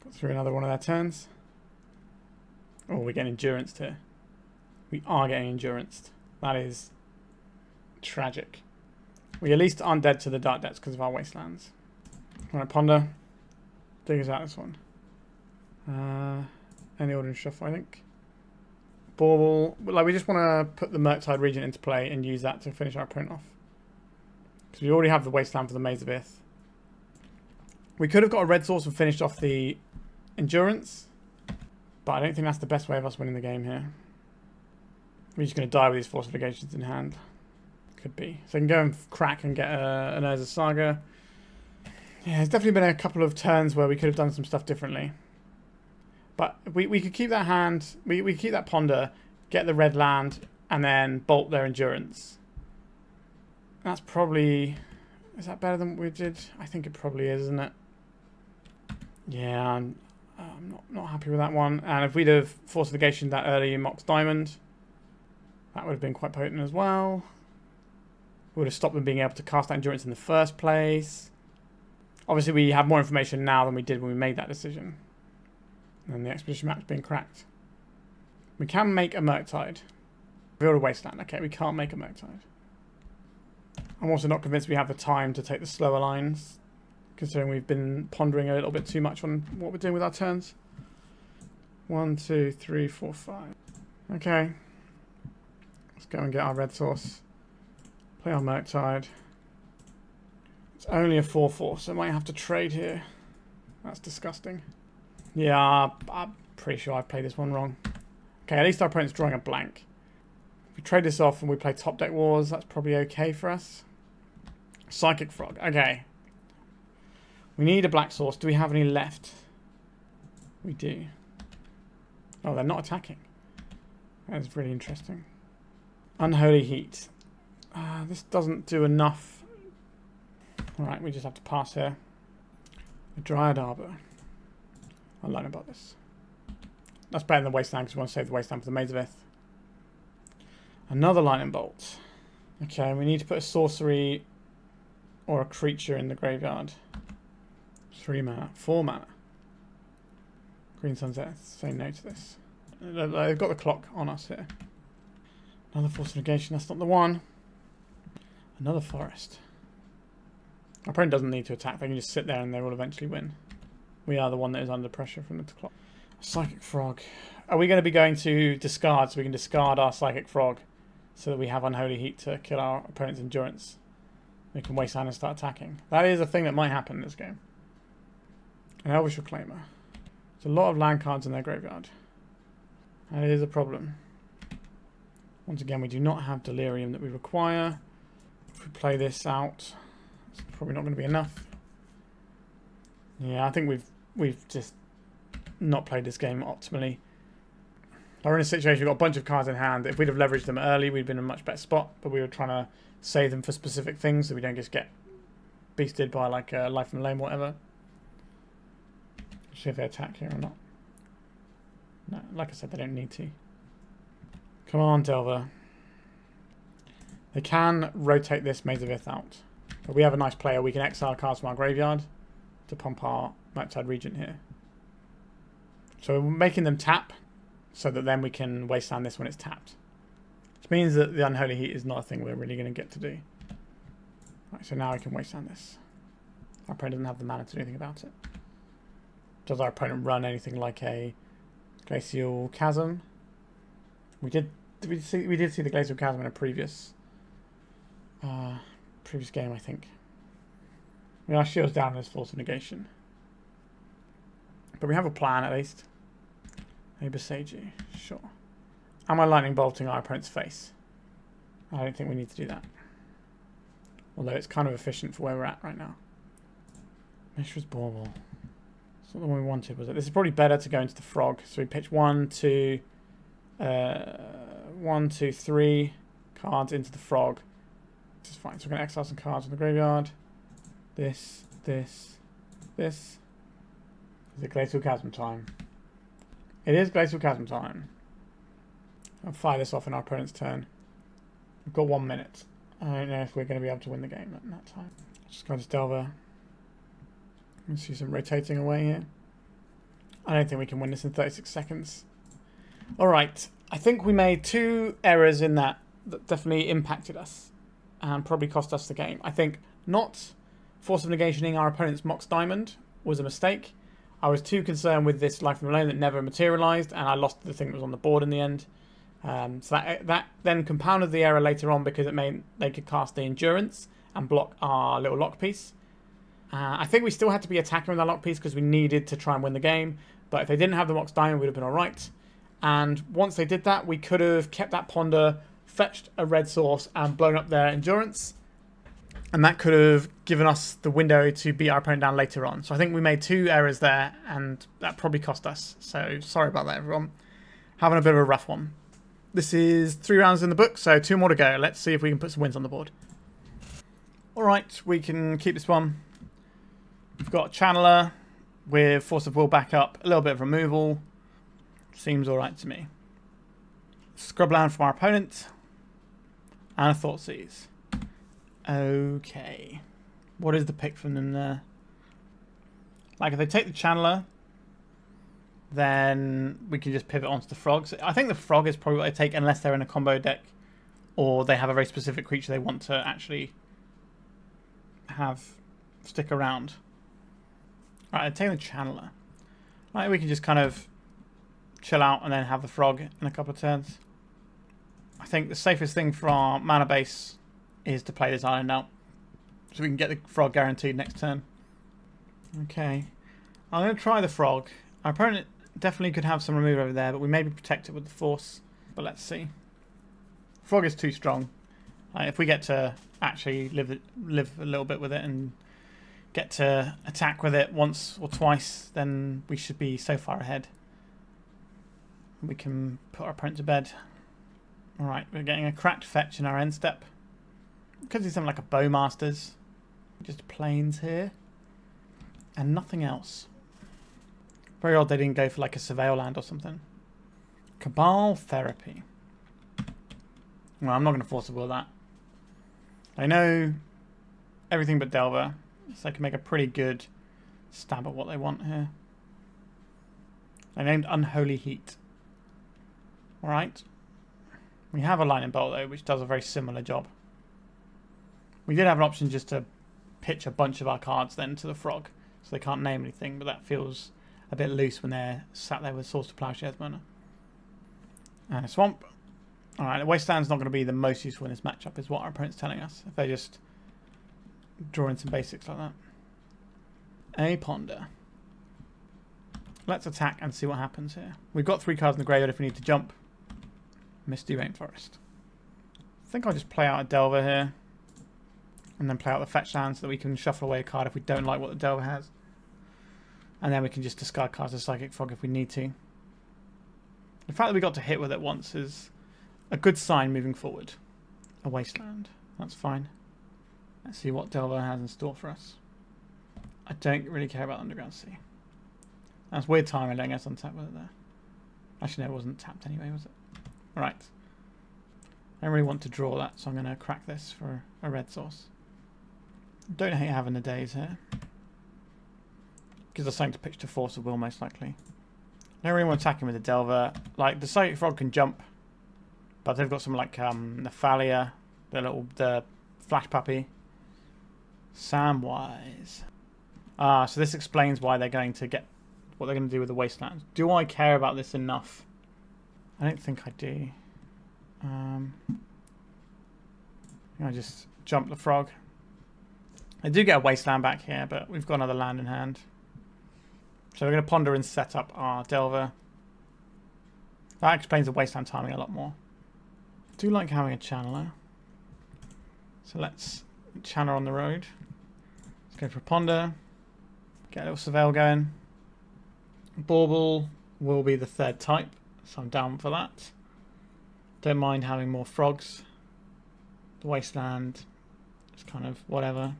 Speaker 1: Got through another one of their turns. Oh, we're getting Enduranced here. We are getting Enduranced. That is tragic. We at least aren't dead to the Dark Depths because of our Wastelands. Alright, Ponder. Dig us out this one. Any order in shuffle, I think. Bauble. Like, we just want to put the Murktide Regent into play and use that to finish our opponent off. Because we already have the Wasteland for the Maze of Ith. We could have got a red source and finished off the Endurance. But I don't think that's the best way of us winning the game here. We're just going to die with these Force of Negations in hand. Could be. So I can go and crack and get an Urza Saga. Yeah, there's definitely been a couple of turns where we could have done some stuff differently. But we could keep that hand, we could keep that Ponder, get the red land, and then bolt their Endurance. That's probably... Is that better than what we did? I think it probably is, isn't it? Yeah, I'm not happy with that one. And if we'd have Force of Negation that early in Mox Diamond, that would have been quite potent as well. We would have stopped them being able to cast that Endurance in the first place. Obviously, we have more information now than we did when we made that decision. And the Expedition map's been cracked. We can make a Murktide. Build a Wasteland. Okay, we can't make a Murktide. I'm also not convinced we have the time to take the slower lines, considering we've been pondering a little bit too much on what we're doing with our turns. 1, 2, 3, 4, 5. Okay. Let's go and get our red source. Play our Murktide. It's only a 4-4, so I might have to trade here. That's disgusting. Yeah, I'm pretty sure I've played this one wrong. Okay, at least our opponent's drawing a blank. If we trade this off and we play Top Deck Wars, that's probably okay for us. Psychic Frog. Okay. We need a black source. Do we have any left? We do. Oh, they're not attacking. That is really interesting. Unholy Heat. This doesn't do enough. Alright, we just have to pass here. A Dryad Arbor. I'll learn about this. That's better than the Wasteland because we want to save the Wasteland for the Maze of Ith. Another Lightning Bolt. Okay, we need to put a sorcery or a creature in the graveyard. 3 mana. 4 mana. Green Sunset. Say no to this. They've got the clock on us here. Another Force of Negation. That's not the one. Another Forest. Our opponent doesn't need to attack. They can just sit there and they will eventually win. We are the one that is under pressure from the clock. Psychic Frog. Are we going to be going to discard so we can discard our Psychic Frog so that we have Unholy Heat to kill our opponent's endurance? We can Wasteland and start attacking. That is a thing that might happen in this game. An Elvish Reclaimer. There's a lot of land cards in their graveyard. That is a problem. Once again, we do not have Delirium that we require. If we play this out, it's probably not going to be enough. Yeah, I think we've just not played this game optimally. We're in a situation, we've got a bunch of cards in hand. If we'd have leveraged them early, we'd been in a much better spot, but we were trying to save them for specific things so we don't just get beasted by like a Life from the Lane or whatever. See if they attack here or not. No, like I said, they don't need to. Come on, Delver. They can rotate this Maze of Ith out. But we have a nice player. We can exile cards from our graveyard to pump our Murktide Regent here. So we're making them tap so that then we can Wasteland this when it's tapped. Which means that the Unholy Heat is not a thing we're really going to get to do. Right, so now we can Wasteland this. Our opponent doesn't have the mana to do anything about it. Does our opponent run anything like a Glacial Chasm? We did see the Glacial Chasm in a previous game, I think. Our shield's down as Force of Negation. But we have a plan at least. A Beseiji, sure. Am I lightning bolting our opponent's face? I don't think we need to do that. Although it's kind of efficient for where we're at right now. Mishra's Bauble. It's not the one we wanted, was it? This is probably better to go into the Frog. So we pitch 1, 2, 3 cards into the Frog. This is fine. So we're going to exile some cards in the graveyard. This. Is it Glacial Chasm time? It is Glacial Chasm time. I'll fire this off in our opponent's turn. We've got 1 minute. I don't know if we're going to be able to win the game at that time. Just go to Delver. Let's see some rotating away here. I don't think we can win this in 36 seconds. Alright, I think we made 2 errors in that definitely impacted us and probably cost us the game. I think not Force of Negationing our opponent's Mox Diamond was a mistake. I was too concerned with this Life from the Lane that never materialised, and I lost the thing that was on the board in the end. So that then compounded the error later on because it meant they could cast the Endurance and block our little lock piece. I think we still had to be attacking with our lock piece because we needed to try and win the game. But if they didn't have the Mox Diamond, we'd have been alright. And once they did that, we could have kept that Ponder, fetched a red source, and blown up their Endurance. And that could have given us the window to beat our opponent down later on. So I think we made 2 errors there, and that probably cost us. So sorry about that, everyone. Having a bit of a rough one. This is 3 rounds in the book, so 2 more to go. Let's see if we can put some wins on the board. Alright, we can keep this one. We've got Channeler with Force of Will back up. A little bit of removal. Seems alright to me. Scrubland from our opponent. And a Thoughtseize. Okay. What is the pick from them there? Like, if they take the Channeler, then we can just pivot onto the Frogs. I think the Frog is probably what they take unless they're in a combo deck or they have a very specific creature they want to actually have stick around. Alright, I'm taking the Channeler. Right, we can just kind of chill out and then have the Frog in a couple of turns. I think the safest thing for our mana base is to play this island out. So we can get the Frog guaranteed next turn. Okay. I'm going to try the Frog. Our opponent definitely could have some removal over there, but we may be protected with the Force. But let's see. Frog is too strong. If we get to actually live a little bit with it and get to attack with it once or twice, then we should be so far ahead. We can put our opponent to bed. Alright, we're getting a cracked fetch in our end step. Could do something like a Bowmasters. Just planes here. And nothing else. Very odd they didn't go for like a Surveil land or something. Cabal Therapy. Well, I'm not going to force of will that. I know everything but Delver, so I can make a pretty good stab at what they want here. I named Unholy Heat. Alright. We have a Lightning Bolt though, which does a very similar job. We did have an option just to pitch a bunch of our cards then to the Frog. So they can't name anything, but that feels a bit loose when they're sat there with Source to Plowshares mana. And a Swamp. Alright, Wasteland's not going to be the most useful in this matchup, is what our opponent's telling us. If they just draw in some basics like that. A Ponder. Let's attack and see what happens here. We've got 3 cards in the graveyard if we need to jump. Misty Rainforest. I think I'll just play out a Delver here. And then play out the fetch land so that we can shuffle away a card if we don't like what the Delver has. And then we can just discard cards as Psychic Frog if we need to. The fact that we got to hit with it once is a good sign moving forward. A Wasteland. That's fine. Let's see what Delver has in store for us. I don't really care about Underground Sea. That's weird timing letting us untap with it there. Actually, no, it wasn't tapped anyway, was it? Alright. I don't really want to draw that, so I'm going to crack this for a red source. Don't hate having the Daze here. Gives us something to pitch to Force of Will, most likely. I don't really want to attack him with the Delver. Like, the Psychic Frog can jump, but they've got some, like, Nephalia, the Flash Puppy. Samwise. So this explains why they're going to get what they're going to do with the Wasteland. Do I care about this enough? I don't think I do. I just jump the frog. I do get a Wasteland back here, but we've got another land in hand. So we're going to ponder and set up our Delver. That explains the Wasteland timing a lot more. I do like having a Channeler. So let's Channel on the road. Let's go for a Ponder. Get a little Surveil going. Bauble will be the 3rd type, so I'm down for that. Don't mind having more frogs. The Wasteland is kind of whatever.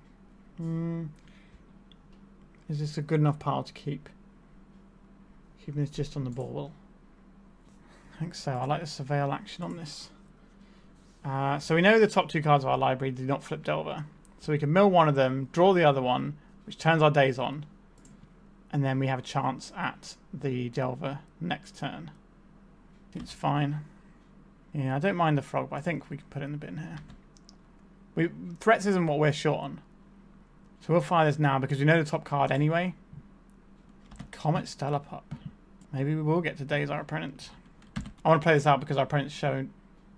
Speaker 1: Is this a good enough pile to keep? Keeping this just on the Bauble. I think so. I like the Surveil action on this. So we know the top 2 cards of our library do not flip Delver. So we can mill one of them, draw the other one, which turns our Daze on. And then we have a chance at the Delver next turn. It's fine. Yeah, I don't mind the frog, but I think we can put it in the bin here. Threats isn't what we're short on. So we'll fire this now because we know the top card anyway. Comet Stellar Pup. Maybe we will get to Daze our opponent. I want to play this out because our opponent's shown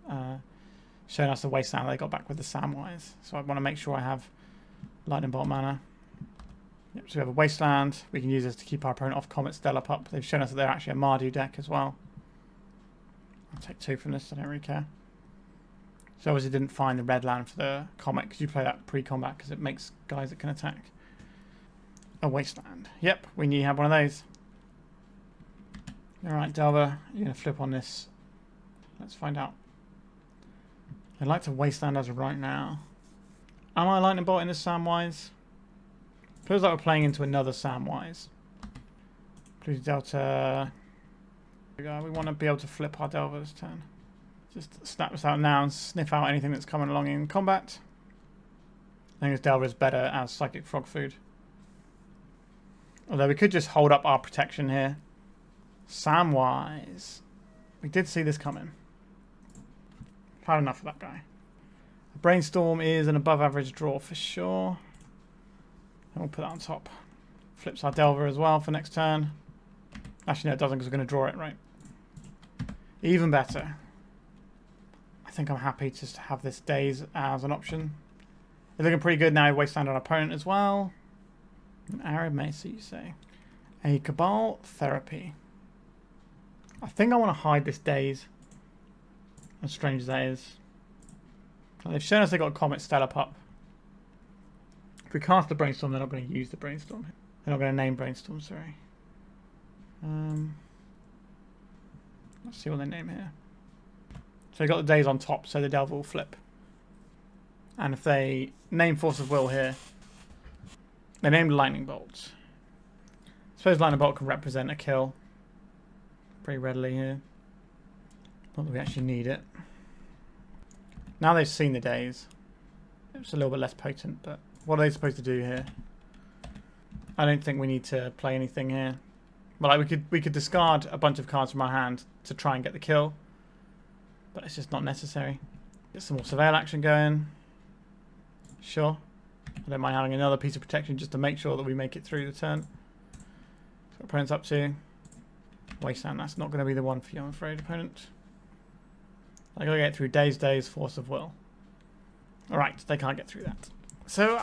Speaker 1: us the Wasteland they got back with the Samwise. So I want to make sure I have Lightning Bolt mana. Yep, so we have a Wasteland. We can use this to keep our opponent off Comet Stellar Pup. They've shown us that they're actually a Mardu deck as well. I'll take 2 from this, I don't really care. So obviously didn't find the red land for the Comet because you play that pre-combat because it makes guys that can attack. A Wasteland. Yep, we need to have one of those. Alright, Delver, you're going to flip on this. Let's find out. I'd like to Wasteland as of right now. Am I Lightning Bolt in this Samwise? Feels like we're playing into another Samwise. Polluted Delta. We want to be able to flip our Delver this turn. Just snap this out now and sniff out anything that's coming along in combat. I think this Delver is better as Psychic Frog food. Although we could just hold up our protection here. Samwise. We did see this coming. Had enough of that guy. Brainstorm is an above average draw for sure. And we'll put that on top. Flips our Delver as well for next turn. Actually no, it doesn't because we're going to draw it, right? Even better. I think I'm happy just to have this Daze as an option. It's looking pretty good now. Wasteland on our opponent as well. An Arid Mesa, you say. A Cabal Therapy. I think I want to hide this Daze. As strange as that is. They've shown us they've got a Comet Stellar Pup. If we cast the Brainstorm, they're not going to use the Brainstorm. They're not going to name Brainstorm, sorry. Let's see what they name here. So they've got the Daze on top, so the Delver will flip. And if they name Force of Will here, they named Lightning Bolt. I suppose Lightning Bolt can represent a kill pretty readily here. Not that we actually need it. Now they've seen the Daze, it's a little bit less potent, but what are they supposed to do here? I don't think we need to play anything here. Well, like we could discard a bunch of cards from our hand to try and get the kill, but it's just not necessary. Get some more Surveil action going. Sure. I don't mind having another piece of protection just to make sure that we make it through the turn. So opponent's up to Wasteland. That's not going to be the one for you, I'm afraid, opponent. I got to get through Daze, Force of Will. Alright, they can't get through that. So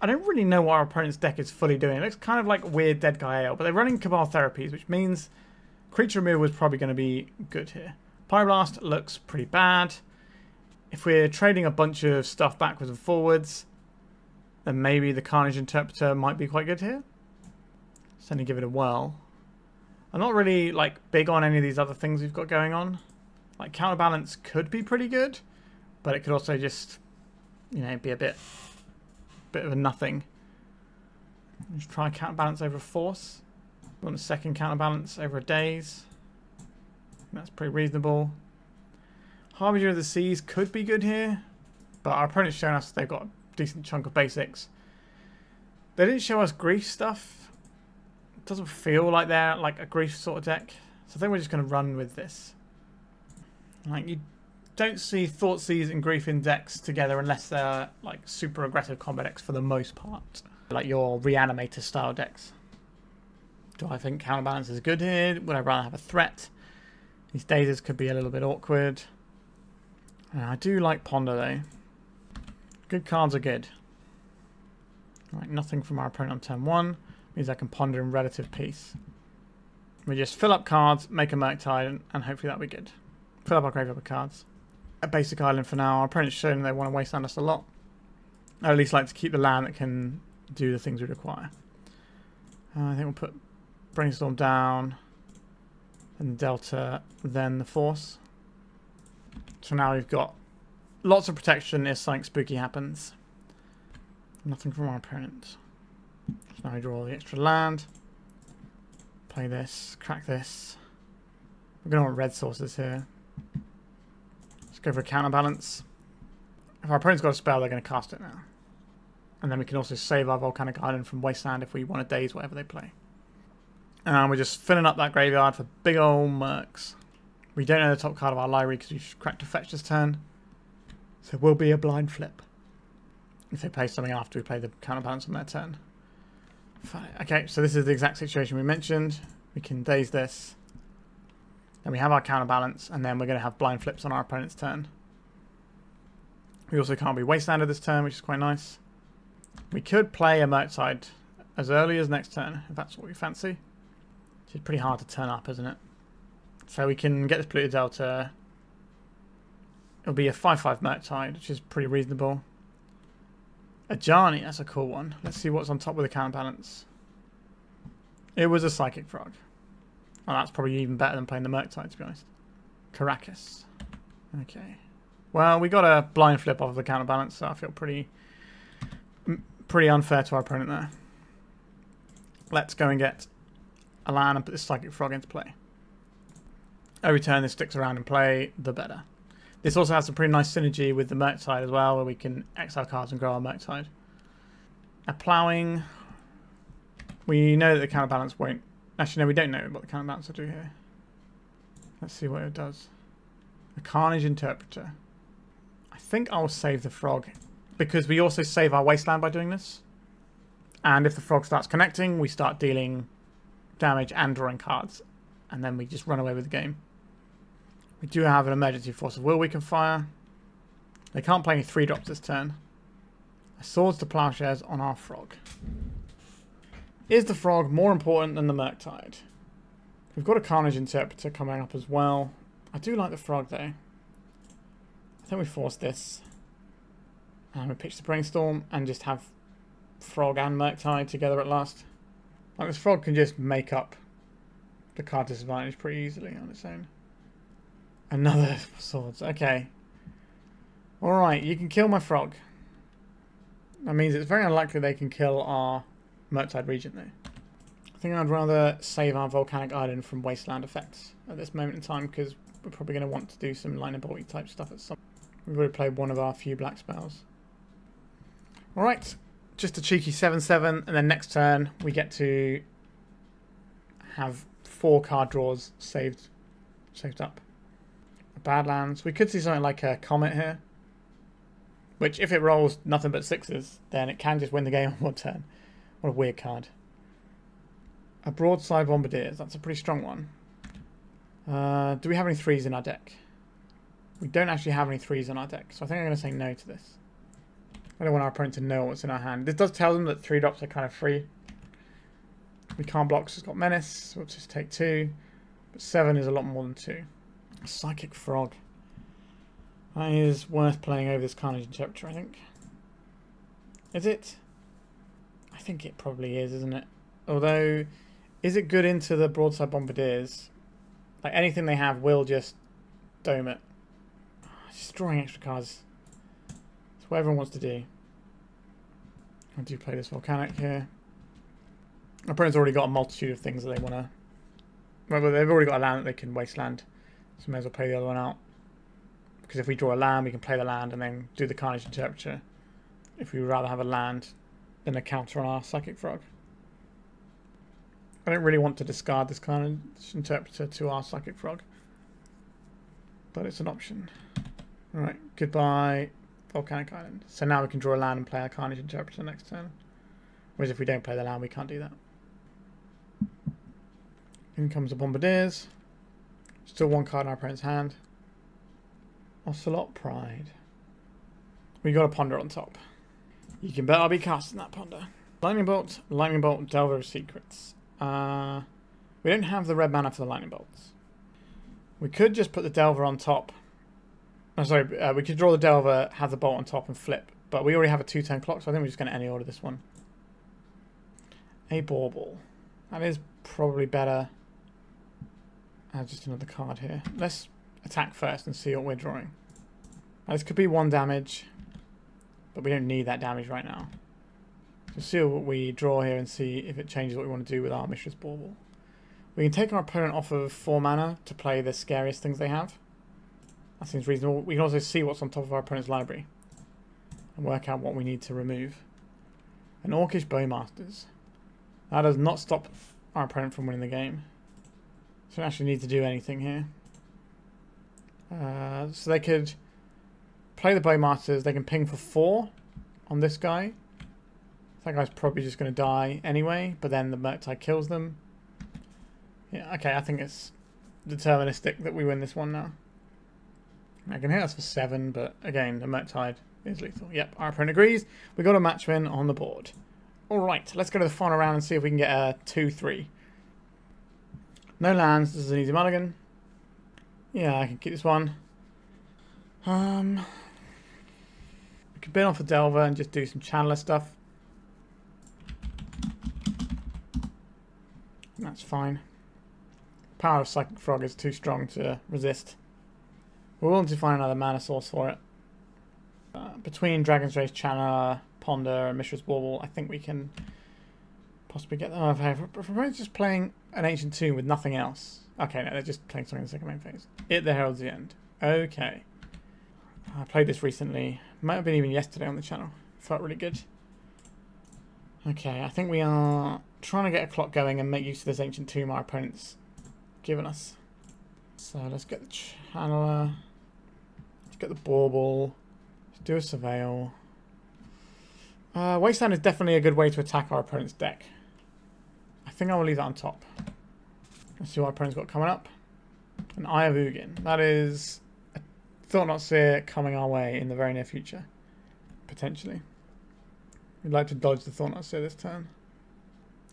Speaker 1: I don't really know what our opponent's deck is fully doing. It looks kind of like weird Dead Guy Ale, but they're running Cabal Therapies, which means creature removal is probably going to be good here. Pyroblast looks pretty bad. If we're trading a bunch of stuff backwards and forwards, then maybe the Carnage Interpreter might be quite good here. Certainly give it a whirl. I'm not really like big on any of these other things we've got going on. Like Counterbalance could be pretty good, but it could also just, you know, be a bit of a nothing. Let's try Counterbalance over a Force. We want a second Counterbalance over a Daze. That's pretty reasonable. Harbinger of the Seas could be good here, but our opponent's shown us they've got a decent chunk of basics. They didn't show us grief stuff. It doesn't feel like they're like a grief sort of deck, so I think we're just going to run with this. Like, you don't see Thoughtseize and Grief in decks together unless they're like super aggressive combat decks for the most part, like your Reanimator style decks. Do I think Counterbalance is good here? Would I rather have a threat? These Dazes could be a little bit awkward. And I do like Ponder though. Good cards are good. Alright, nothing from our opponent on turn 1. Means I can Ponder in relative peace. We just fill up cards, make a Murktide, and hopefully that'll be good. Fill up our graveyard with cards. A basic island for now. Our opponent's shown they want to wasteland us a lot. I at least like to keep the land that can do the things we require. I think we'll put Brainstorm down, and Delta, then the Force. So now we've got lots of protection if something spooky happens. Nothing from our opponent. So now we draw the extra land. Play this, crack this. We're going to want red sources here. Let's go for a Counterbalance. If our opponent's got a spell, they're going to cast it now. And then we can also save our Volcanic Island from Wasteland if we want to Daze whatever they play. And we're just filling up that graveyard for big old Mercs. We don't know the top card of our library because we've cracked a fetch this turn. So it will be a blind flip. If they play something after we play the Counterbalance on their turn. Fine. Okay, so this is the exact situation we mentioned. We can Daze this. Then we have our Counterbalance, and then we're going to have blind flips on our opponent's turn. We also can't be Wastelanded this turn, which is quite nice. We could play a Murktide as early as next turn, if that's what we fancy. Which is pretty hard to turn up, isn't it? So we can get this Polluted Delta. It'll be a 5/5 Murktide, which is pretty reasonable. A Ajani, that's a cool one. Let's see what's on top with the Counterbalance. It was a Psychic Frog. Well, that's probably even better than playing the Murktide, to be honest. Caracas. Okay. Well, we got a blind flip off of the Counterbalance, so I feel pretty unfair to our opponent there. Let's go and get a land and put this Psychic Frog into play. Every turn this sticks around in play, the better. This also has some pretty nice synergy with the Murktide as well, where we can exile cards and grow our Murktide. A Ploughing. We know that the Counterbalance won't... Actually, no, we don't know what the Counterbalance will do here. Let's see what it does. A Carnage Interpreter. I think I'll save the Frog, because we also save our Wasteland by doing this. And if the Frog starts connecting, we start dealing damage and drawing cards. And then we just run away with the game. We do have an emergency Force of Will we can fire. They can't play any 3-drops this turn. Swords to Plowshares on our Frog. Is the Frog more important than the Murktide? We've got a Carnage Interpreter coming up as well. I do like the Frog though. I think we force this. And we pitch the Brainstorm and just have Frog and Murktide together at last. Like, this Frog can just make up the card disadvantage pretty easily on its own. Another Swords, okay. Alright, you can kill my Frog. That means it's very unlikely they can kill our Murktide Regent though. I think I'd rather save our Volcanic Island from Wasteland effects at this moment in time, because we're probably going to want to do some line of bolty type stuff at some point. We've already played one of our few black spells. Alright, just a cheeky 7/7, and then next turn we get to have 4 card draws saved up. Badlands. We could see something like a Comet here. Which, if it rolls nothing but 6s, then it can just win the game on one turn. What a weird card. A Broadside Bombardiers. That's a pretty strong one. Do we have any 3s in our deck? We don't actually have any 3s in our deck, so I think I'm going to say no to this. I don't want our opponent to know what's in our hand. This does tell them that 3 drops are kind of free. We can't block, so it's got Menace. We'll just take 2. But 7 is a lot more than 2. Psychic Frog. That is worth playing over this Carnage Interpreter, I think. Is it? I think it probably is, isn't it? Although, is it good into the Broadside Bombardiers? Like, anything they have will just dome it. Just drawing extra cards. It's what everyone wants to do. I do play this Volcanic here. My opponent's already got a multitude of things that they want to... Well, they've already got a land that they can Wasteland. So may as well play the other one out. Because if we draw a land, we can play the land and then do the Carnage Interpreter. If we would rather have a land than a counter on our Psychic Frog. I don't really want to discard this Carnage Interpreter to our Psychic Frog. But it's an option. Alright, goodbye Volcanic Island. So now we can draw a land and play our Carnage Interpreter next turn. Whereas if we don't play the land, we can't do that. In comes the Bombardiers. Still one card in our opponent's hand. Ocelot Pride. We got a Ponder on top. You can bet I'll be casting that Ponder. Lightning Bolt, Delver of Secrets. We don't have the red mana for the Lightning Bolts. We could just put the Delver on top. Oh, sorry, we could draw the Delver, have the Bolt on top and flip. But we already have a 2-turn clock, so I think we're just going to any order this one. A Bauble. That is probably better. Just another card here. Let's attack first and see what we're drawing. Now, this could be 1 damage, but we don't need that damage right now. So see what we draw here and see if it changes what we want to do with our Mishra's Bauble. We can take our opponent off of 4 mana to play the scariest things they have. That seems reasonable. We can also see what's on top of our opponent's library and work out what we need to remove. An Orcish Bowmasters. That does not stop our opponent from winning the game. So we don't actually need to do anything here. So they could play the Bowmasters. They can ping for 4 on this guy. That guy's probably just going to die anyway, but then the Murktide kills them. Yeah, okay, I think it's deterministic that we win this one now. I can hit us for 7, but again, the Murktide is lethal. Yep, our opponent agrees. We got a match win on the board. Alright, let's go to the final round and see if we can get a 2-3. No lands, this is an easy mulligan. Yeah, I can keep this one. We could bin off a Delver and just do some Channeler stuff. That's fine. Power of Psychic Frog is too strong to resist. We're willing to find another mana source for it. Between Dragon's Race, Channeler, Ponder, and Mishra's Bauble, I think we can possibly get them. Oh, if we're just playing an Ancient Tomb with nothing else. Okay, no, they're just playing something in the second main phase. It the Herald's the End. Okay. I played this recently. Might have been even yesterday on the channel. Felt really good. Okay, I think we are trying to get a clock going and make use of this Ancient Tomb our opponent's given us. So let's get the Channeler. Let's get the Bauble. Let's do a Surveil. Wasteland is definitely a good way to attack our opponent's deck. I think I will leave that on top. Let's see what our opponent's got coming up. An Eye of Ugin. That is a Thought-Knot Seer coming our way in the very near future. Potentially. We'd like to dodge the Thought-Knot Seer this turn.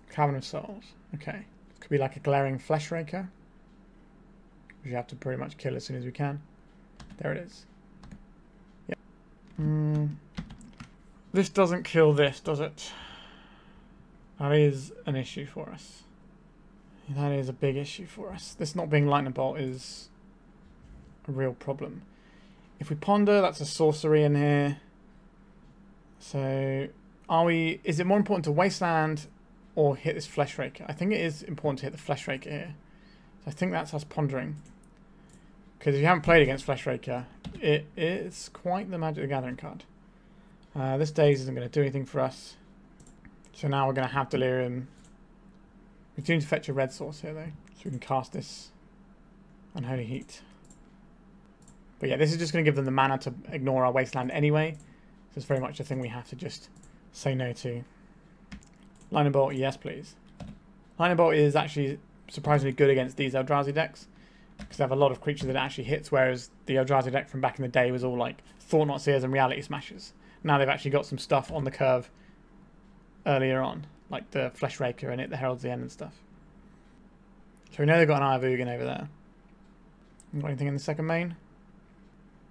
Speaker 1: Cavern of Souls. Okay. Could be like a Glaring Fleshraker, which you have to pretty much kill as soon as we can. There it is. Yeah. This doesn't kill this, does it? That is an issue for us. That is a big issue for us. This not being Lightning Bolt is a real problem. If we Ponder, that's a sorcery in here. So, is it more important to Wasteland or hit this Fleshraker? I think it is important to hit the Fleshraker here. So I think that's us pondering. Because if you haven't played against Fleshraker, it is quite the Magic the Gathering card. This Daze isn't going to do anything for us. So now we're going to have Delirium. We do need to fetch a red source here though. So we can cast this Unholy Heat. But yeah, this is just going to give them the mana to ignore our Wasteland anyway. It's very much a thing we have to just say no to. Lightning Bolt, yes please. Lightning Bolt is actually surprisingly good against these Eldrazi decks, because they have a lot of creatures that it actually hits, whereas the Eldrazi deck from back in the day was all like Thought-Knot Seers and Reality Smashers. Now they've actually got some stuff on the curve earlier on, like the Flesh Raker and the Herald's the End and stuff. So we know they've got an Eye over there. Got anything in the second main?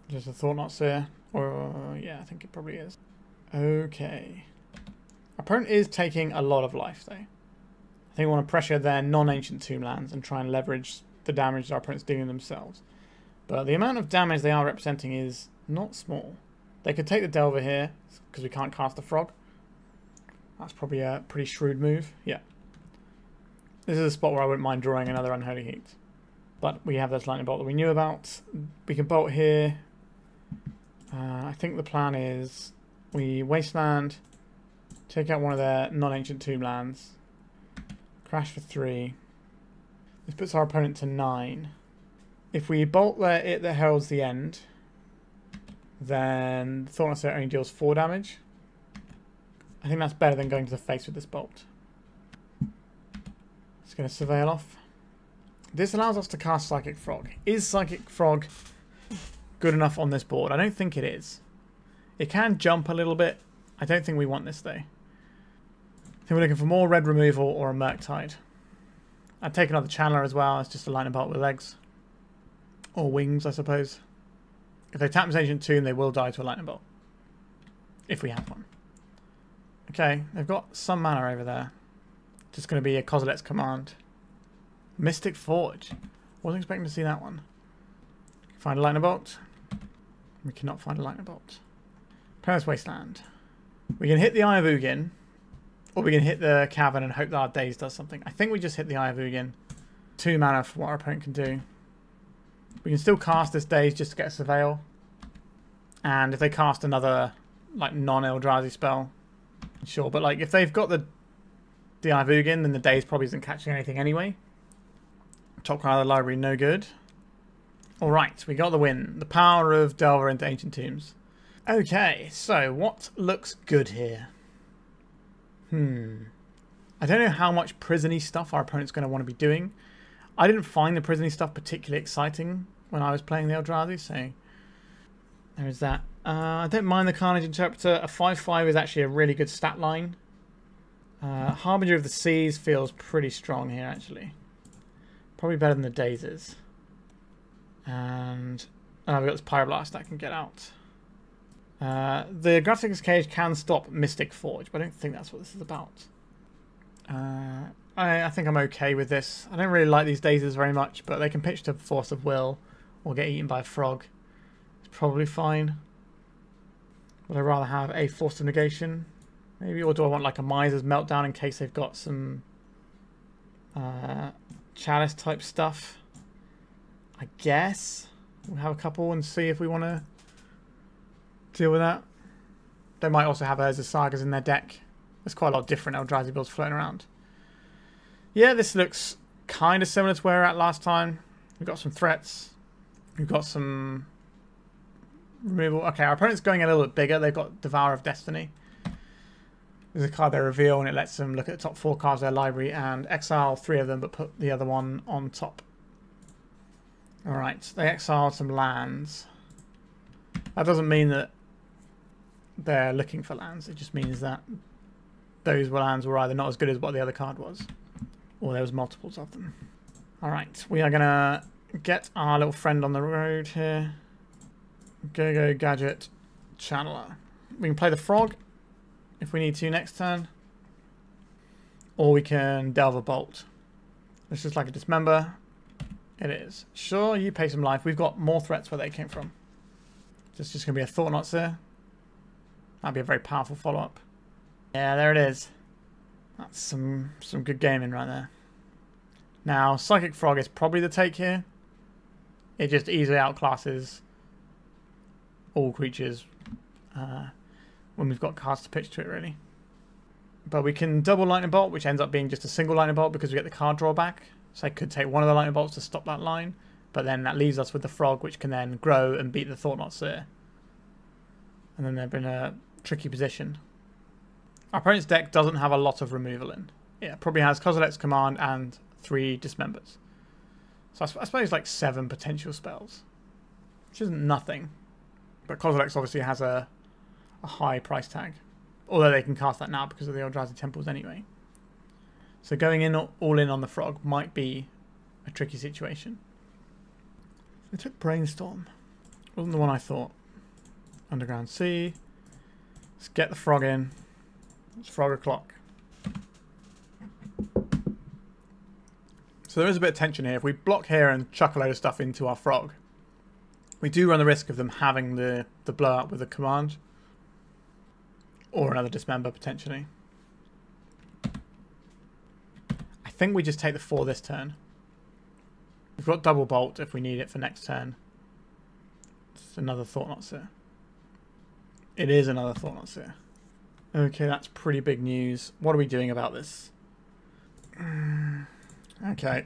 Speaker 1: Just a Thought-Knot Seer. Or, yeah, I think it probably is. Okay. Opponent is taking a lot of life, though. I think we want to pressure their non-ancient tomb lands and try and leverage the damage our opponent's dealing themselves. But the amount of damage they are representing is not small. They could take the Delver here, because we can't cast the Frog. That's probably a pretty shrewd move. Yeah. This is a spot where I wouldn't mind drawing another Unholy Heat. But we have this Lightning Bolt that we knew about. We can bolt here. I think the plan is we Wasteland, take out one of their non-ancient tomb lands, crash for 3. This puts our opponent to 9. If we bolt it that heralds the end, then Thought-Knot Seer only deals 4 damage. I think that's better than going to the face with this bolt. It's going to Surveil off. This allows us to cast Psychic Frog. Is Psychic Frog good enough on this board? I don't think it is. It can jump a little bit. I don't think we want this though. I think we're looking for more red removal or a Murktide. I'd take another Channeler as well. It's just a Lightning Bolt with legs. Or wings, I suppose. If they tap this Ancient Tomb, they will die to a Lightning Bolt. If we have one. Okay, they've got some mana over there. Just going to be a Kozilek's Command. Mystic Forge. Wasn't expecting to see that one. Find a Lightning Bolt. We cannot find a Lightning Bolt. Opponent's Wasteland. We can hit the Eye of Ugin, or we can hit the Cavern and hope that our Daze does something. I think we just hit the Eye of Ugin. 2 mana for what our opponent can do. We can still cast this Daze just to get a Surveil. And if they cast another like non-Eldrazi spell, sure. But like if they've got the Eye of Ugin, then the Daze probably isn't catching anything anyway. Top card of the library, no good. Alright, we got the win. The power of Delver into Ancient Tombs. Okay, so what looks good here? I don't know how much prison-y stuff our opponent's going to want to be doing. I didn't find the prison-y stuff particularly exciting when I was playing the Eldrazi, so there is that. I don't mind the Carnage Interpreter. A 5/5 is actually a really good stat line. Harbinger of the Seas feels pretty strong here, actually. Probably better than the Dazes. And we've got this Pyroblast that can get out. The Grafdigger's Cage can stop Mystic Forge, but I don't think that's what this is about. I think I'm okay with this. I don't really like these Dazes very much, but they can pitch to Force of Will or get eaten by a frog. It's probably fine. Would I rather have a Force of Negation? Maybe, or do I want like a Miser's Meltdown in case they've got some Chalice type stuff? I guess we'll have a couple and see if we want to deal with that. They might also have Urza Sagas in their deck. There's quite a lot of different Eldrazi builds floating around. Yeah, this looks kind of similar to where we were at last time. We've got some threats. We've got some removal. Okay, our opponent's going a little bit bigger. They've got Devourer of Destiny. There's a card they reveal and it lets them look at the top 4 cards of their library and exile 3 of them but put the other one on top. Alright, they exiled some lands. That doesn't mean that they're looking for lands. It just means that those lands were either not as good as what the other card was, or there was multiples of them. Alright, we are going to get our little friend on the road here. Go Gadget Channeler. We can play the Frog if we need to next turn. Or we can Delve a Bolt. It's just like a Dismember. It is. Sure, you pay some life. We've got more threats where they came from. It's just going to be a Thought-Knot Seer. That'd be a very powerful follow-up. Yeah, there it is. That's some good gaming right there. Now, Psychic Frog is probably the take here. It just easily outclasses all creatures when we've got cards to pitch to it, really. But we can double Lightning Bolt, which ends up being just a single Lightning Bolt because we get the card drawback. So I could take one of the Lightning Bolts to stop that line. But then that leaves us with the Frog, which can then grow and beat the Thought-Knot Seer. And then they've been tricky position. Our opponent's deck doesn't have a lot of removal in. Yeah, probably has Kozilek's Command and 3 Dismembers. So I suppose like 7 potential spells, which isn't nothing. But Kozilek's obviously has a high price tag. Although they can cast that now because of the Eldrazi Temples anyway. So going in all in on the frog might be a tricky situation. I took Brainstorm. Wasn't the one I thought. Underground Sea. Let's get the frog in. It's frog o'clock. So there is a bit of tension here. If we block here and chuck a load of stuff into our frog, we do run the risk of them having the blow up with a command. Or another Dismember, potentially. I think we just take the 4 this turn. We've got double bolt if we need it for next turn. It's another Thought Knot Seer. It is another Thought Knot Seer. Okay, that's pretty big news. What are we doing about this? Okay.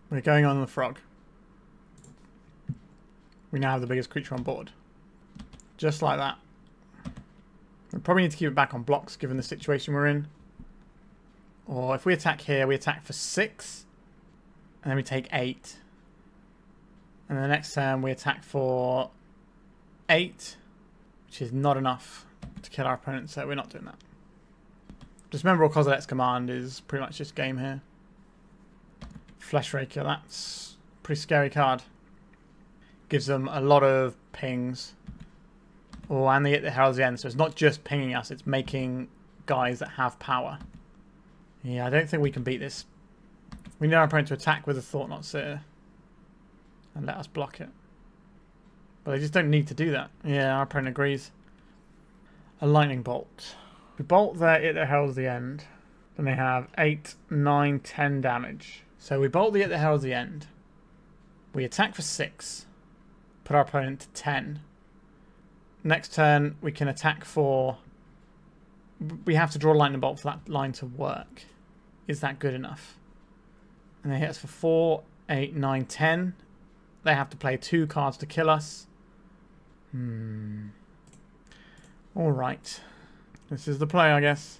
Speaker 1: We're going on the frog. We now have the biggest creature on board. Just like that. We probably need to keep it back on blocks given the situation we're in. Or if we attack here, we attack for 6. And then we take 8. And then the next turn we attack for 8. Which is not enough to kill our opponent, so we're not doing that. Just remember all Kozilek's Command is pretty much just game here. Fleshraker, that's a pretty scary card. Gives them a lot of pings. Oh, and they get the Herald's End, so it's not just pinging us, it's making guys that have power. Yeah, I don't think we can beat this. We need our opponent to attack with a Thought Knot Seer and let us block it. But they just don't need to do that. Yeah, our opponent agrees. A Lightning Bolt. We bolt there, it heralds the end. Then they have 8, 9, 10 damage. So we bolt the it heralds the end. We attack for 6. Put our opponent to 10. Next turn, we can attack for... We have to draw a Lightning Bolt for that line to work. Is that good enough? And they hit us for 4, 8, 9, 10. They have to play 2 cards to kill us. Alright. This is the play, I guess.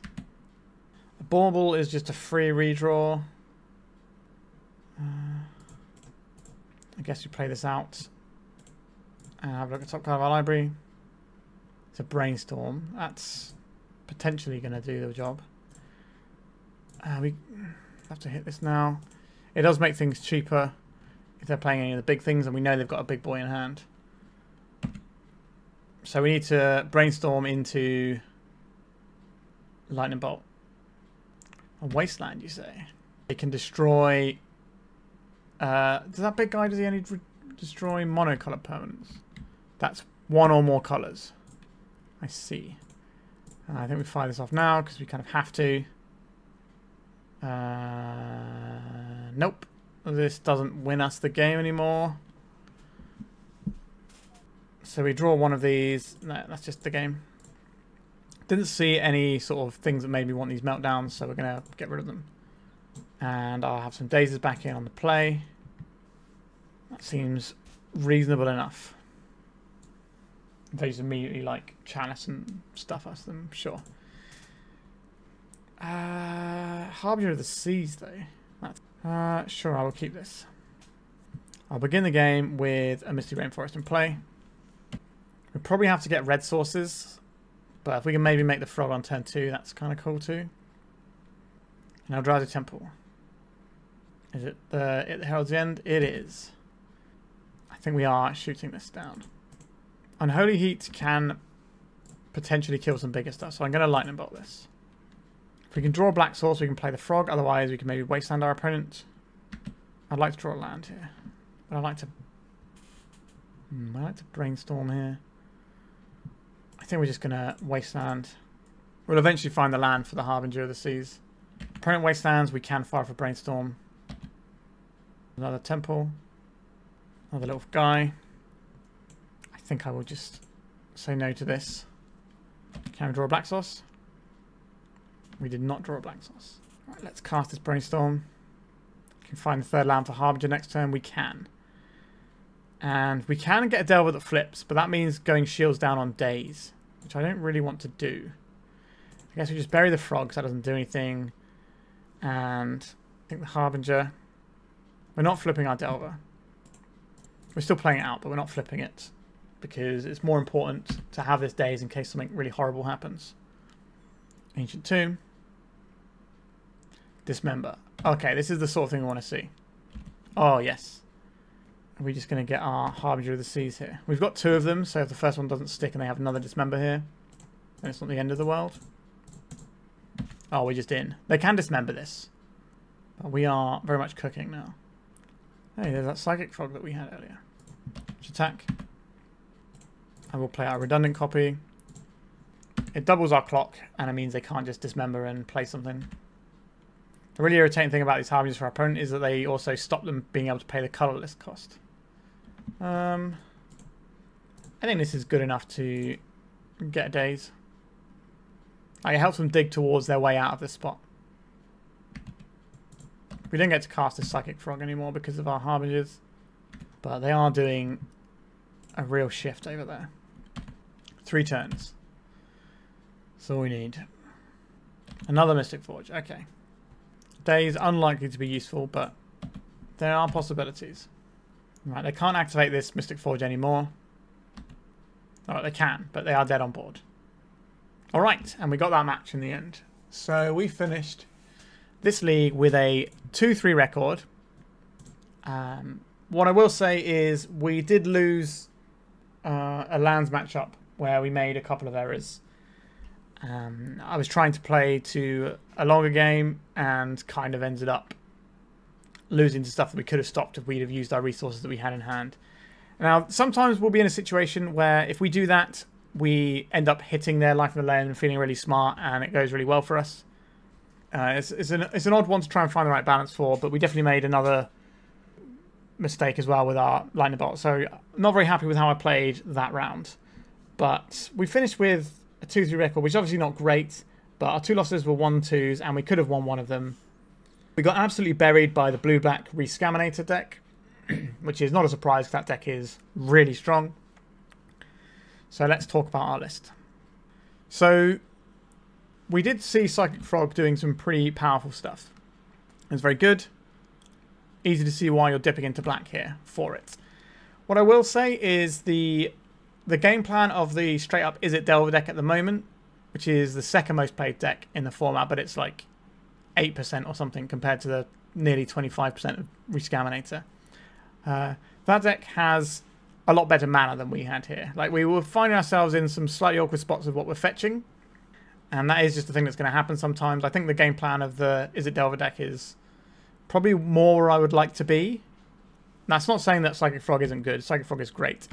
Speaker 1: A Bauble is just a free redraw. I guess we play this out. And have a look at the top card of our library. It's a Brainstorm. That's potentially going to do the job. We have to hit this now. It does make things cheaper if they're playing any of the big things, and we know they've got a big boy in hand. So we need to Brainstorm into Lightning Bolt. A Wasteland, you say? It can destroy... does that big guy, does he only destroy monocolored permanents? That's 1 or more colours. I see. I think we fire this off now because we kind of have to. Nope. This doesn't win us the game anymore. So we draw one of these. No, that's just the game. Didn't see any sort of things that made me want these meltdowns, so we're going to get rid of them. And I'll have some Dazes back in on the play. That seems reasonable enough. They just immediately like chalice and stuff us them, sure. Harbinger of the Seas though. That's, sure, I will keep this. I'll begin the game with a Misty Rainforest in play. We probably have to get red sources, but if we can maybe make the frog on turn 2, that's kind of cool too. And I'll drive the temple. Is it the Herald's End? It is. I think we are shooting this down. Unholy Heat can potentially kill some bigger stuff, so I'm going to Lightning Bolt this. If we can draw a black source, we can play the frog. Otherwise, we can maybe Wasteland our opponent. I'd like to draw a land here, but I like to Brainstorm here. I think we're just going to Wasteland. We'll eventually find the land for the Harbinger of the Seas. Opponent Wastelands, we can fire for Brainstorm. Another temple. Another little guy. I think I will just say no to this. Can we draw a black source? We did not draw a black source. Right, let's cast this Brainstorm. Can find the third land for Harbinger next turn. We can. And we can get a Delver that flips, but that means going shields down on Daze. which I don't really want to do. I guess we just bury the frogs. That doesn't do anything. And I think the Harbinger. We're not flipping our Delver. We're still playing it out, but we're not flipping it. Because it's more important to have this Daze in case something really horrible happens. Ancient Tomb. Dismember. Okay, this is the sort of thing we want to see. Oh, yes. Are we just going to get our Harbinger of the Seas here? We've got 2 of them, so if the first one doesn't stick and they have another Dismember here, then it's not the end of the world. Oh, we're just in. They can Dismember this. But we are very much cooking now. Hey, there's that Psychic Frog that we had earlier. Let's attack. I will play our redundant copy. It doubles our clock, and it means they can't just Dismember and play something. The really irritating thing about these Harbingers for our opponent is that they also stop them being able to pay the colorless cost. I think this is good enough to get a Daze. Like, it helps them dig towards their way out of this spot. We don't get to cast this Psychic Frog anymore because of our Harbingers. But they are doing a real shift over there. 3 turns. That's all we need. Another Mystic Forge. Okay. Daze unlikely to be useful, but there are possibilities. Right, they can't activate this Mystic Forge anymore. Alright, they can, but they are dead on board. Alright, and we got that match in the end. So we finished this league with a 2-3 record. What I will say is we did lose a lands matchup where we made a couple of errors. I was trying to play to a longer game and kind of ended up losing to stuff that we could have stopped if we'd have used our resources that we had in hand. Now, sometimes we'll be in a situation where if we do that, we end up hitting their life in the lane and feeling really smart, and it goes really well for us. It's an odd one to try and find the right balance for, but we definitely made another mistake as well with our lightning bolt. So I'm not very happy with how I played that round. But we finished with a 2-3 record, which is obviously not great, but our 2 losses were 1-2s, and we could have won one of them. We got absolutely buried by the blue-black Rescaminator deck, which is not a surprise because that deck is really strong. So let's talk about our list. So we did see Psychic Frog doing some pretty powerful stuff. It was very good. Easy to see why you're dipping into black here for it. What I will say is the game plan of the straight up Is It Delver deck at the moment, which is the second most played deck in the format, but it's like 8% or something compared to the nearly 25% of Rescaminator. That deck has a lot better mana than we had here. Like, we were finding ourselves in some slightly awkward spots with what we're fetching, and that is just the thing that's going to happen sometimes. I think the game plan of the Is It Delver deck is probably more where I would like to be. That's not saying that Psychic Frog isn't good. Psychic Frog is great.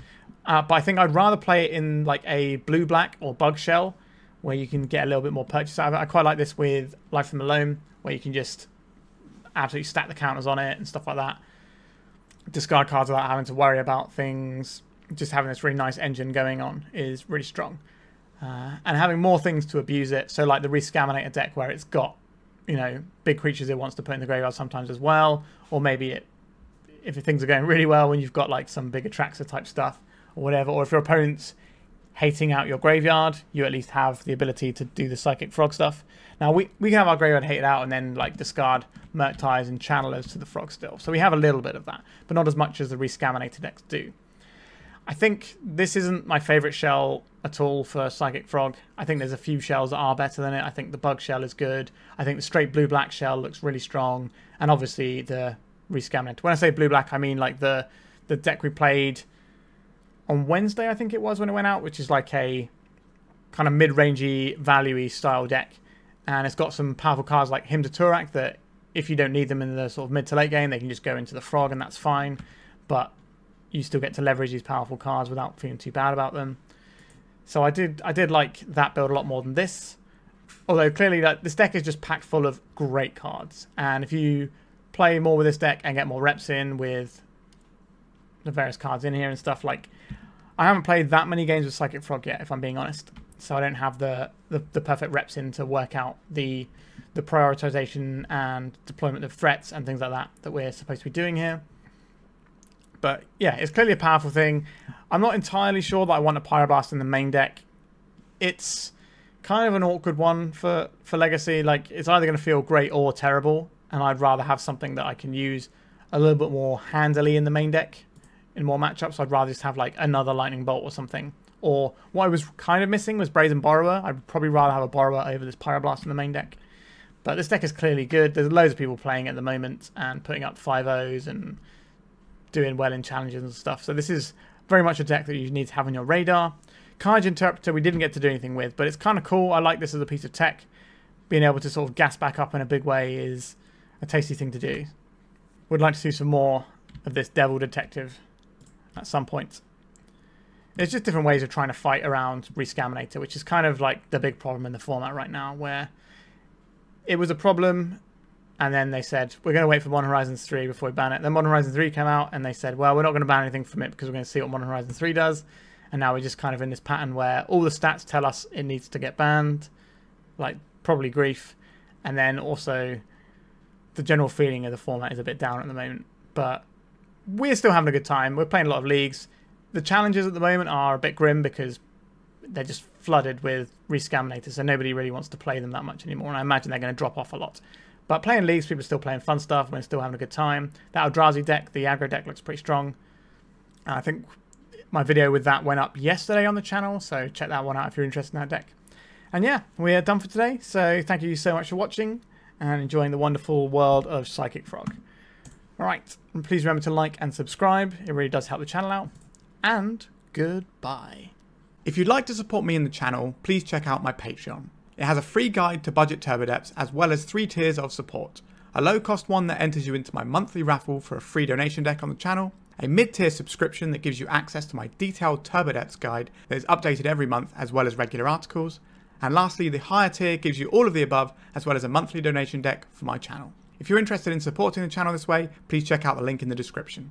Speaker 1: But I think I'd rather play it in like a blue-black or bug shell where you can get a little bit more purchase out of it. I quite like this with Life from the Loam, where you can just absolutely stack the counters on it and stuff like that. Discard cards without having to worry about things. Just having this really nice engine going on is really strong. And having more things to abuse it. So like the Rescaminator deck where it's got, you know, big creatures it wants to put in the graveyard sometimes as well. Or maybe if things are going really well when you've got like some big Atraxa type stuff or whatever. Or if your opponent's hating out your graveyard, you at least have the ability to do the Psychic Frog stuff. Now, we can have our graveyard hated out and then like discard Murktides and Channelers to the Frog still. So we have a little bit of that, but not as much as the Rescaminator decks do. I think this isn't my favourite shell at all for Psychic Frog. I think there's a few shells that are better than it. I think the Bug shell is good. I think the straight blue-black shell looks really strong. And obviously the Rescaminator. When I say blue-black, I mean like the deck we played on Wednesday, I think it was, when it went out, which is like a kind of mid-rangey, value-y style deck. And it's got some powerful cards like Hymn to Turak that if you don't need them in the sort of mid to late game, they can just go into the Frog and that's fine. But you still get to leverage these powerful cards without feeling too bad about them. So I did like that build a lot more than this. Although clearly like, this deck is just packed full of great cards. And if you play more with this deck and get more reps in with the various cards in here and stuff, like I haven't played that many games with Psychic Frog yet, if I'm being honest. So I don't have the perfect reps in to work out the prioritization and deployment of threats and things like that we're supposed to be doing here. But yeah, it's clearly a powerful thing. I'm not entirely sure that I want a Pyroblast in the main deck. it's kind of an awkward one for Legacy. Like, it's either going to feel great or terrible, and I'd rather have something that I can use a little bit more handily in the main deck in more matchups. I'd rather just have like another Lightning Bolt or something. Or what I was kind of missing was Brazen Borrower. I'd probably rather have a Borrower over this Pyroblast in the main deck. But this deck is clearly good. There's loads of people playing at the moment and putting up 5-0s and doing well in challenges and stuff. So this is very much a deck that you need to have on your radar. Carnage Interpreter we didn't get to do anything with, but it's kind of cool. I like this as a piece of tech. Being able to sort of gas back up in a big way is a tasty thing to do. Would like to see some more of this Devil Detective at some point. There's just different ways of trying to fight around Rescaminator, which is kind of like the big problem in the format right now, where it was a problem, and then they said, we're going to wait for Modern Horizons 3 before we ban it. Then Modern Horizons 3 came out, and they said, well, we're not going to ban anything from it because we're going to see what Modern Horizons 3 does. And now we're just kind of in this pattern where all the stats tell us it needs to get banned, like probably grief. And then also the general feeling of the format is a bit down at the moment. But we're still having a good time. We're playing a lot of leagues. The challenges at the moment are a bit grim because they're just flooded with Rescaminators, so nobody really wants to play them that much anymore, and I imagine they're going to drop off a lot. But playing leagues, people are still playing fun stuff, we're still having a good time. That Eldrazi deck, the aggro deck, looks pretty strong. I think my video with that went up yesterday on the channel, so check that one out if you're interested in that deck. And yeah, we are done for today, so thank you so much for watching and enjoying the wonderful world of Psychic Frog. Alright, and please remember to like and subscribe, it really does help the channel out. And goodbye. If you'd like to support me in the channel, please check out my Patreon. It has a free guide to budget Turbodepts as well as 3 tiers of support. A low cost one that enters you into my monthly raffle for a free donation deck on the channel, a mid-tier subscription that gives you access to my detailed Turbodepts guide that is updated every month as well as regular articles, and lastly the higher tier gives you all of the above as well as a monthly donation deck for my channel. If you're interested in supporting the channel this way, please check out the link in the description.